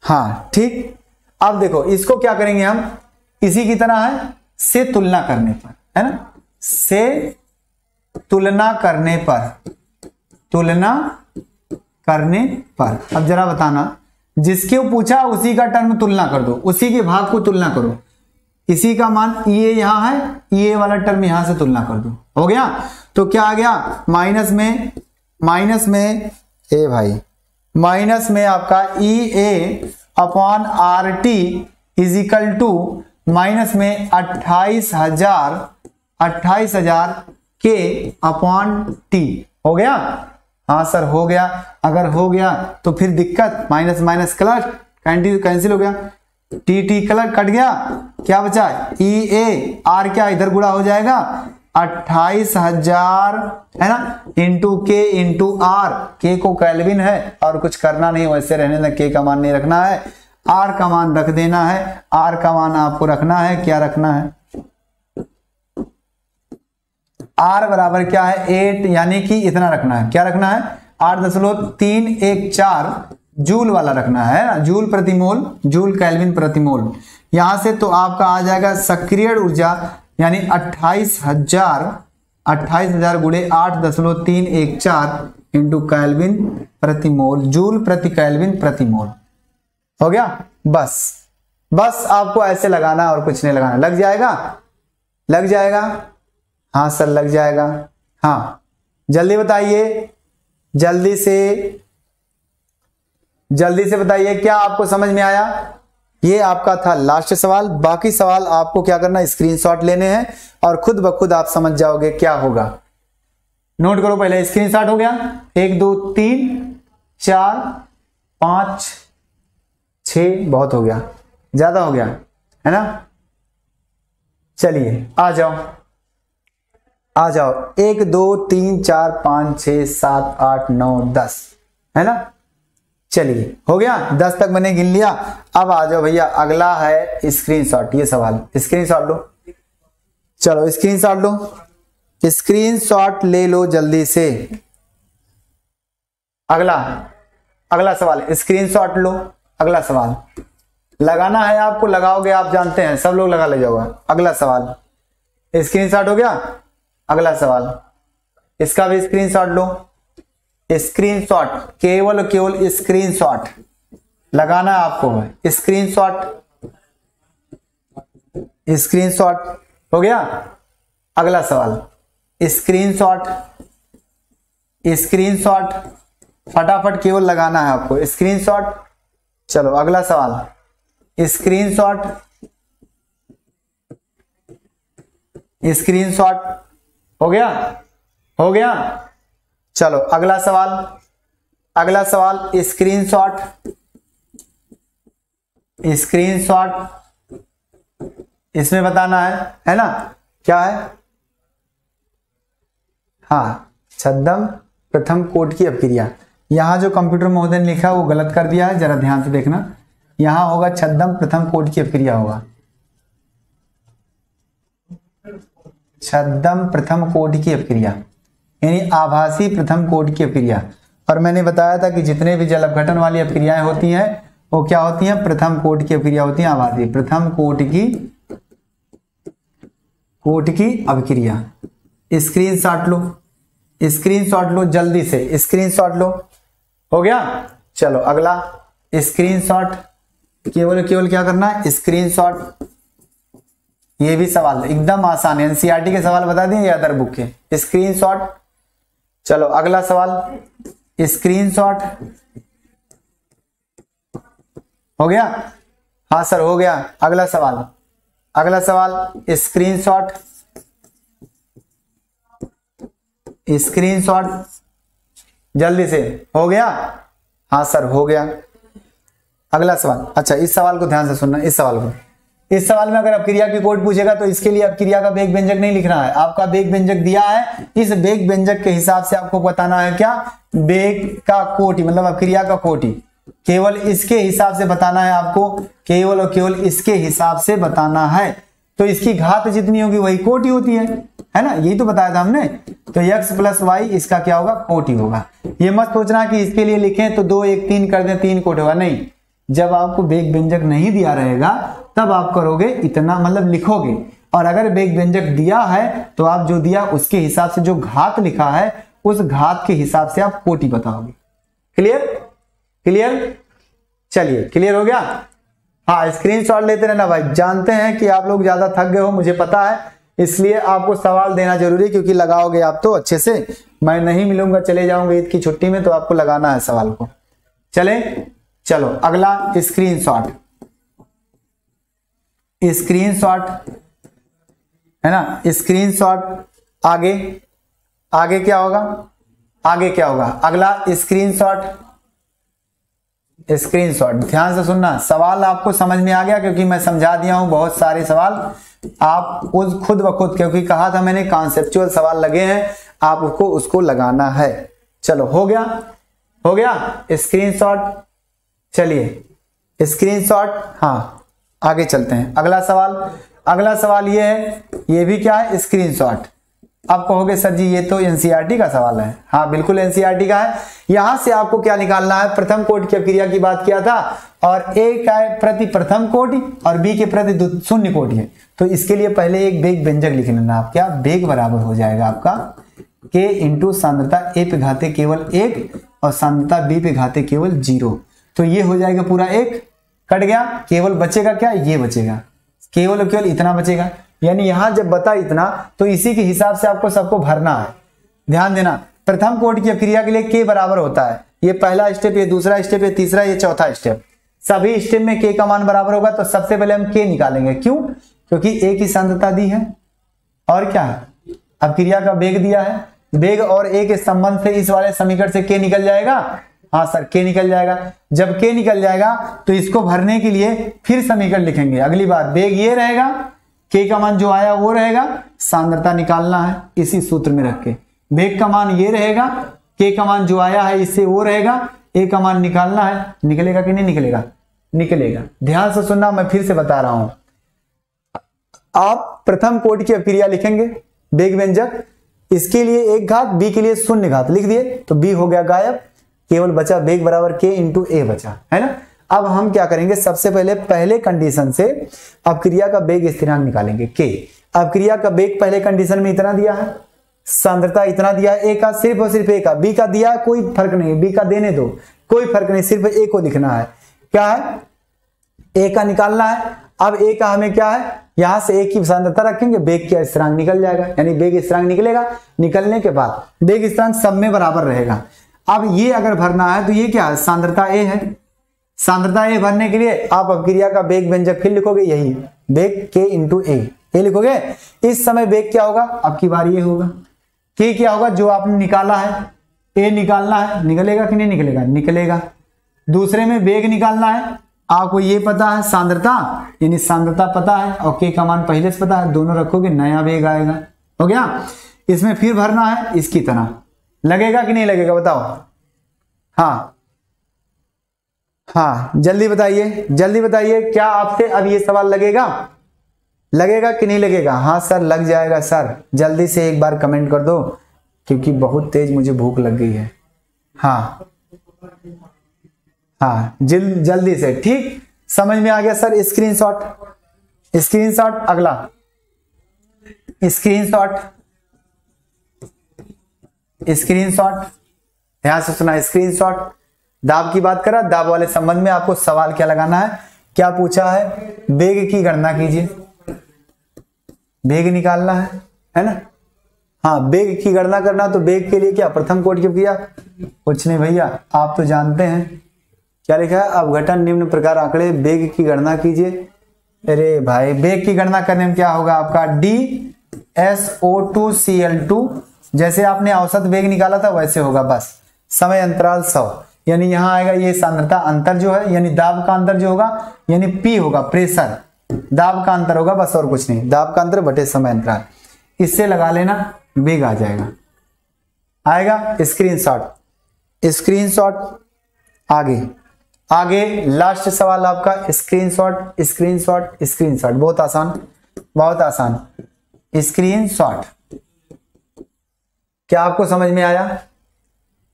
हाँ ठीक। अब देखो इसको क्या करेंगे हम, इसी की तरह है, से तुलना करने पर, है ना, से तुलना करने पर, तुलना करने पर। अब जरा बताना, जिसके पूछा उसी का टर्म तुलना कर दो, उसी के भाग को तुलना करो। इसी का मान EA यहां है, EA वाला टर्म यहां से तुलना कर दो, हो गया। तो क्या आ गया, माइनस में ए भाई, माइनस में आपका EA upon RT is equal to minus में 28,000 के अपॉन T हो गया। हाँ सर हो गया, अगर हो गया तो फिर दिक्कत, माइनस माइनस कलर कैंसिल हो गया, टी कलर कट गया, क्या बचा EA, R क्या इधर गुणा हो जाएगा 28,000 है ना, इंटू के इंटू R, के को केल्विन है और कुछ करना नहीं, वैसे रहने देना, के का मान नहीं रखना है, R का मान रख देना है। R का मान आपको रखना है, क्या रखना है, R बराबर क्या है 8, यानी कि इतना रखना है, क्या रखना है 8.314 जूल वाला रखना है ना, जूल प्रति मोल, जूल केल्विन प्रति मोल। यहां से तो आपका आ जाएगा सक्रिय ऊर्जा, यानी 28,000 गुणे 8.314 इंटू केल्विन प्रति मोल, जूल प्रति केल्विन प्रति मोल हो गया। बस आपको ऐसे लगाना और कुछ नहीं लगाना, लग जाएगा। हाँ सर लग जाएगा। हाँ जल्दी बताइए, जल्दी से बताइए, क्या आपको समझ में आया? ये आपका था लास्ट सवाल। बाकी सवाल आपको क्या करना, स्क्रीनशॉट लेने हैं और खुद ब खुद आप समझ जाओगे क्या होगा। नोट करो पहले, स्क्रीनशॉट हो गया, 1 2 3 4 5 6 बहुत हो गया, ज्यादा हो गया है ना। चलिए आ जाओ आ जाओ, 1 2 3 4 5 6 7 8 9 10 है ना। चलिए हो गया, 10 तक मैंने गिन लिया। अब आ जाओ भैया, अगला है स्क्रीनशॉट। ये सवाल स्क्रीनशॉट लो, चलो स्क्रीनशॉट लो, स्क्रीनशॉट ले लो जल्दी से। अगला सवाल स्क्रीनशॉट लो। अगला सवाल लगाना है आपको, लगाओगे आप जानते हैं, सब लोग लगा ले जाओगे। अगला सवाल स्क्रीनशॉट हो गया। अगला सवाल इसका भी स्क्रीनशॉट लो। स्क्रीनशॉट, केवल केवल स्क्रीनशॉट लगाना है आपको। स्क्रीनशॉट, स्क्रीनशॉट हो गया। अगला सवाल स्क्रीनशॉट, स्क्रीनशॉट फटाफट केवल लगाना है आपको स्क्रीनशॉट। चलो अगला सवाल स्क्रीनशॉट, स्क्रीनशॉट हो गया, हो गया। चलो अगला सवाल, अगला सवाल स्क्रीनशॉट, स्क्रीनशॉट इसमें बताना है ना क्या है। हाँ, छद्म प्रथम कोट की अपक्रिया। यहां जो कंप्यूटर महोदय ने लिखा वो गलत कर दिया है, जरा ध्यान से देखना। यहां होगा छद्म प्रथम कोट की अपक्रिया होगा, छद्म प्रथम कोट की अपक्रिया यानी आभासी प्रथम कोट की अपक्रिया। और मैंने बताया था कि जितने भी जल अपघटन वाली अपक्रियाएं होती हैं वो क्या होती हैं, प्रथम कोट की अपक्रिया होती है, आभासी प्रथम कोट की अपक्रिया। स्क्रीनशॉट लो, स्क्रीनशॉट लो जल्दी से, स्क्रीनशॉट लो। हो गया। चलो अगला स्क्रीनशॉट, केवल केवल क्या करना है स्क्रीनशॉट। ये भी सवाल एकदम आसान है, एनसीईआरटी के सवाल बता दिए या अदर बुक के। स्क्रीनशॉट। चलो अगला सवाल स्क्रीनशॉट हो गया। हाँ सर हो गया। अगला सवाल, अगला सवाल स्क्रीनशॉट, स्क्रीनशॉट जल्दी से। हो गया। हाँ सर हो गया। अगला सवाल, अच्छा इस सवाल को ध्यान से सुनना। इस सवाल को, इस सवाल में अगर अपक्रिया की कोट पूछेगा तो इसके लिए अपक्रिया का वेग व्यंजक नहीं लिखना है, आपका वेग व्यंजक दिया है, इस वेग व्यंजक के हिसाब से आपको बताना है क्या, वेग का कोटि मतलब अपक्रिया का कोटि, केवल इसके हिसाब से बताना है आपको, केवल और केवल इसके हिसाब से बताना है। तो इसकी घात जितनी होगी वही कोटि होती है ना, यही तो बताया था हमने। तो x प्लस वाई इसका क्या होगा, कोटि होगा। ये मत सोचना कि इसके लिए लिखें तो 2 1 3 कर दें 3 कोटि होगा, नहीं। जब आपको वेग व्यंजक नहीं दिया रहेगा तब आप करोगे इतना, मतलब लिखोगे। और अगर वेग व्यंजक दिया है तो आप जो दिया उसके हिसाब से जो घात लिखा है उस घात के हिसाब से आप कोटि बताओगे। Clear, clear. चलिए क्लियर हो गया। हाँ स्क्रीनशॉट लेते रहना भाई, जानते हैं कि आप लोग ज्यादा थक गए हो, मुझे पता है, इसलिए आपको सवाल देना जरूरी है, क्योंकि लगाओगे आप तो अच्छे से। मैं नहीं मिलूंगा, चले जाऊंगा ईद की छुट्टी में, तो आपको लगाना है सवाल को। चले चलो अगला स्क्रीनशॉट, स्क्रीनशॉट है ना, स्क्रीनशॉट। आगे आगे क्या होगा, आगे क्या होगा, अगला स्क्रीनशॉट, स्क्रीनशॉट। ध्यान से सुनना, सवाल आपको समझ में आ गया क्योंकि मैं समझा दिया हूं बहुत सारे सवाल। आप खुद ब खुद, क्योंकि कहा था मैंने कॉन्सेप्चुअल सवाल लगे हैं, आप उसको लगाना है। चलो हो गया, हो गया स्क्रीनशॉट। चलिए स्क्रीनशॉट। हाँ आगे चलते हैं। अगला सवाल, अगला सवाल ये है, ये भी क्या है, स्क्रीनशॉट। आप कहोगे सर जी ये तो एनसीईआरटी का सवाल है। हाँ बिल्कुल एनसीईआरटी का है। यहां से आपको क्या निकालना है, प्रथम कोटि की अपक्रिया की बात किया था, और ए का प्रति प्रथम कोटि और बी के प्रति शून्य कोटि है। तो इसके लिए पहले एक वेग व्यंजक लिख लेना। आप क्या, वेग बराबर हो जाएगा आपका k इंटू सांद्रता a पे घाते केवल 1 और सांद्रता b पे घाते केवल 0। तो ये हो जाएगा पूरा 1, कट गया, केवल बचेगा क्या, ये बचेगा, केवल और केवल इतना बचेगा। यानी यहां जब बता इतना तो इसी के हिसाब से आपको सबको भरना है। ध्यान देना, प्रथम कोटि की अपक्रिया के लिए k बराबर होता है, ये पहला स्टेप, ये दूसरा स्टेप, ये तीसरा, ये चौथा स्टेप। सभी स्टेप में k का मान बराबर होगा। तो सबसे पहले हम k निकालेंगे, क्यों, क्योंकि a की सांद्रता दी है और क्या है, अपक्रिया का वेग दिया है, वेग और a के संबंध से इस वाले समीकरण से k निकल जाएगा। हाँ सर के निकल जाएगा। जब के निकल जाएगा तो इसको भरने के लिए फिर समीकरण लिखेंगे। अगली बार वेग ये रहेगा, के का मान जो आया वो रहेगा, सांद्रता निकालना है इसी सूत्र में रख के। वेग का मान ये रहेगा, के का मान जो आया है इससे वो रहेगा, ए का मान निकालना है। निकलेगा कि नहीं निकलेगा? निकलेगा। ध्यान से सुनना, मैं फिर से बता रहा हूं। आप प्रथम कोटि की अपक्रिया लिखेंगे, वेग व्यंजक, इसके लिए एक घात, बी के लिए शून्य घात लिख दिए तो बी हो गया गायब, केवल बचा वेग बराबर के इंटू ए बचा, है ना। अब हम क्या करेंगे, सबसे पहले कंडीशन से अपक्रिया का वेग स्थिरांक निकालेंगे के। अपक्रिया का वेग पहले कंडीशन में इतना दिया है, सांद्रता इतना दिया है, ए का सिर्फ और सिर्फ ए का, बी का दिया कोई फर्क नहीं, बी का देने दो कोई फर्क नहीं, सिर्फ ए को लिखना है। क्या है, ए का निकालना है। अब ए का हमें क्या है, यहां से ए की सांद्रता रखेंगे, वेग का स्थिरांक निकल जाएगा, यानी वेग स्थिरांक निकलेगा। निकलने के बाद वेग स्थिरांक सब में बराबर रहेगा। अब ये अगर भरना है तो ये क्या है, सांद्रता ए है। सांद्रता ए भरने के लिए आप अपक्रिया का वेग व्यंजक फिर लिखोगे, यही वेग के इंटू ए लिखोगे। इस समय वेग क्या होगा, अब की बार ये होगा, के क्या होगा जो आपने निकाला है, ए निकालना है, निकलेगा कि नहीं निकलेगा? निकलेगा। दूसरे में वेग निकालना है, आपको ये पता है सांद्रता, यानी सांद्रता पता है और के का मान पहले से पता है, दोनों रखोगे नया वेग आएगा। हो गया। इसमें फिर भरना है इसकी तरह, लगेगा कि नहीं लगेगा बताओ? हाँ जल्दी बताइए, जल्दी बताइए, क्या आपसे अब ये सवाल लगेगा? लगेगा कि नहीं लगेगा? हाँ सर लग जाएगा सर, जल्दी से एक बार कमेंट कर दो क्योंकि बहुत तेज मुझे भूख लग गई है। हाँ जल्दी से, ठीक समझ में आ गया सर। स्क्रीनशॉट, स्क्रीनशॉट, अगला स्क्रीनशॉट, स्क्रीनशॉट, ध्यान से सुना, स्क्रीनशॉट। दाब की बात करा, दाब वाले संबंध में आपको सवाल क्या लगाना है, क्या पूछा है, वेग की गणना कीजिए, वेग निकालना है ना। हाँ वेग की गणना करना, तो वेग के लिए क्या प्रथम कोटि की अपक्रिया, कुछ नहीं भैया आप तो जानते हैं क्या लिखा है, अपघटन निम्न प्रकार आंकड़े, वेग की गणना कीजिए। अरे भाई वेग की गणना करने में क्या होगा आपका, DSO2Cl2, जैसे आपने औसत वेग निकाला था वैसे होगा, बस समय अंतराल 100, यानी यहां आएगा ये सांद्रता अंतर जो है, यानी दाब का अंतर जो होगा, यानी P होगा प्रेशर, दाब का अंतर होगा बस और कुछ नहीं, दाब का अंतर बटे समय अंतराल, इससे लगा लेना वेग आ जाएगा, आएगा। स्क्रीनशॉट, स्क्रीनशॉट, आगे लास्ट सवाल आपका, स्क्रीनशॉट, स्क्रीनशॉट, स्क्रीनशॉट, बहुत आसान, बहुत आसान। स्क्रीनशॉट, क्या आपको समझ में आया?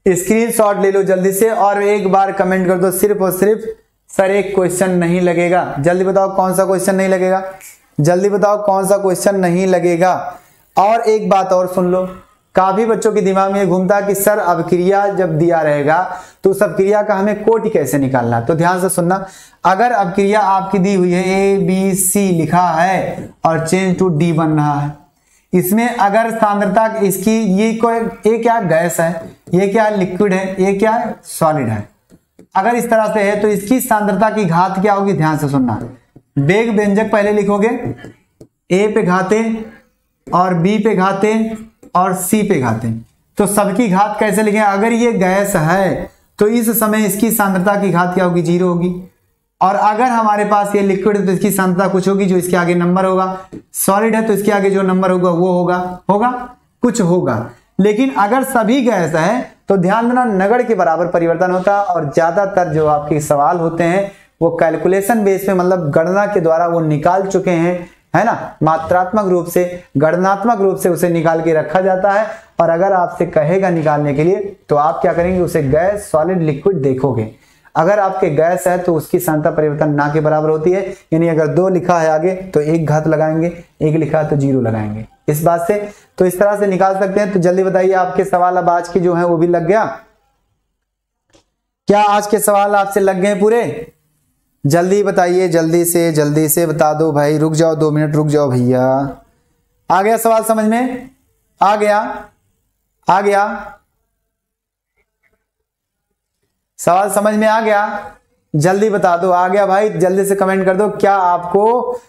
स्क्रीनशॉट ले लो जल्दी से और एक बार कमेंट कर दो सिर्फ और सिर्फ सर एक क्वेश्चन नहीं लगेगा। जल्दी बताओ कौन सा क्वेश्चन नहीं लगेगा, जल्दी बताओ कौन सा क्वेश्चन नहीं लगेगा। और एक बात और सुन लो, काफी बच्चों के दिमाग में घूमता है कि सर अपक्रिया जब दिया रहेगा तो उस अपक्रिया का हमें कोटि कैसे निकालना। तो ध्यान से सुनना, अगर अपक्रिया आपकी दी हुई है ABC लिखा है और चेंज टू D बन रहा है, इसमें अगर सांद्रता इसकी ये क्या गैस है, ये क्या लिक्विड है, ये क्या है सॉलिड है, अगर इस तरह से है तो इसकी सांद्रता की घात क्या होगी। ध्यान से सुनना, वेग व्यंजक पहले लिखोगे, A पे घाते और B पे घाते और C पे घाते, तो सबकी घात कैसे लिखें, अगर ये गैस है तो इस समय इसकी सांद्रता की घात क्या होगी, 0 होगी, और अगर हमारे पास ये लिक्विड है तो इसकी सांद्रता कुछ होगी जो इसके आगे नंबर होगा, सॉलिड है तो इसके आगे जो नंबर होगा वो होगा कुछ होगा। लेकिन अगर सभी गैस है तो ध्यान देना नगण्य के बराबर परिवर्तन होता है, और ज्यादातर जो आपके सवाल होते हैं वो कैलकुलेशन बेस पे, मतलब गणना के द्वारा वो निकाल चुके हैं, है ना, मात्रात्मक रूप से गणनात्मक रूप से उसे निकाल के रखा जाता है। और अगर आपसे कहेगा निकालने के लिए तो आप क्या करेंगे, उसे गैस सॉलिड लिक्विड देखोगे, अगर आपके गैस है तो उसकी सांद्रता परिवर्तन ना के बराबर होती है, यानी अगर 2 लिखा है आगे तो 1 घात लगाएंगे, 1 लिखा है तो 0 लगाएंगे, इस बात से तो इस तरह से निकाल सकते हैं। तो जल्दी बताइए आपके सवाल अब आज के जो है वो भी लग गया, क्या आज के सवाल आपसे लग गए पूरे? जल्दी बताइए, जल्दी से बता दो भाई, रुक जाओ 2 मिनट रुक जाओ भैया। आ गया सवाल समझ में? आ गया सवाल समझ में आ गया? जल्दी बता दो, आ गया भाई, जल्दी से कमेंट कर दो। क्या आपको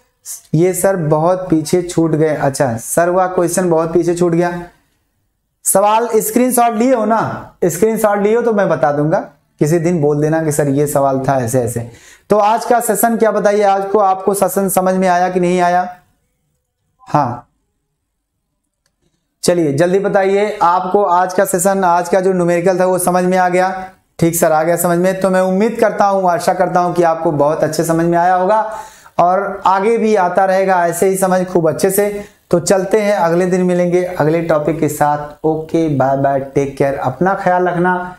ये सर बहुत पीछे छूट गए? अच्छा सर वह क्वेश्चन बहुत पीछे छूट गया। सवाल स्क्रीनशॉट लिए हो ना? स्क्रीनशॉट लिए हो तो मैं बता दूंगा, किसी दिन बोल देना कि सर ये सवाल था ऐसे ऐसे। तो आज का सेशन क्या बताइए, आज को आपको सेशन समझ में आया कि नहीं आया? हाँ चलिए जल्दी बताइए, आपको आज का सेशन, आज का जो न्यूमेरिकल था वो समझ में आ गया? ठीक सर आ गया समझ में। तो मैं उम्मीद करता हूँ, आशा करता हूँ कि आपको बहुत अच्छे समझ में आया होगा और आगे भी आता रहेगा ऐसे ही समझ खूब अच्छे से। तो चलते हैं, अगले दिन मिलेंगे अगले टॉपिक के साथ। Okay bye bye, take care, अपना ख्याल रखना,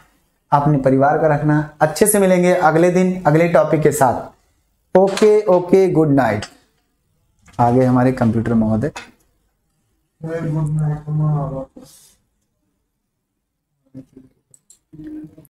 अपने परिवार का रखना। अच्छे से मिलेंगे अगले दिन अगले टॉपिक के साथ। Okay okay, good night. आगे हमारे कंप्यूटर महोदय। Good night.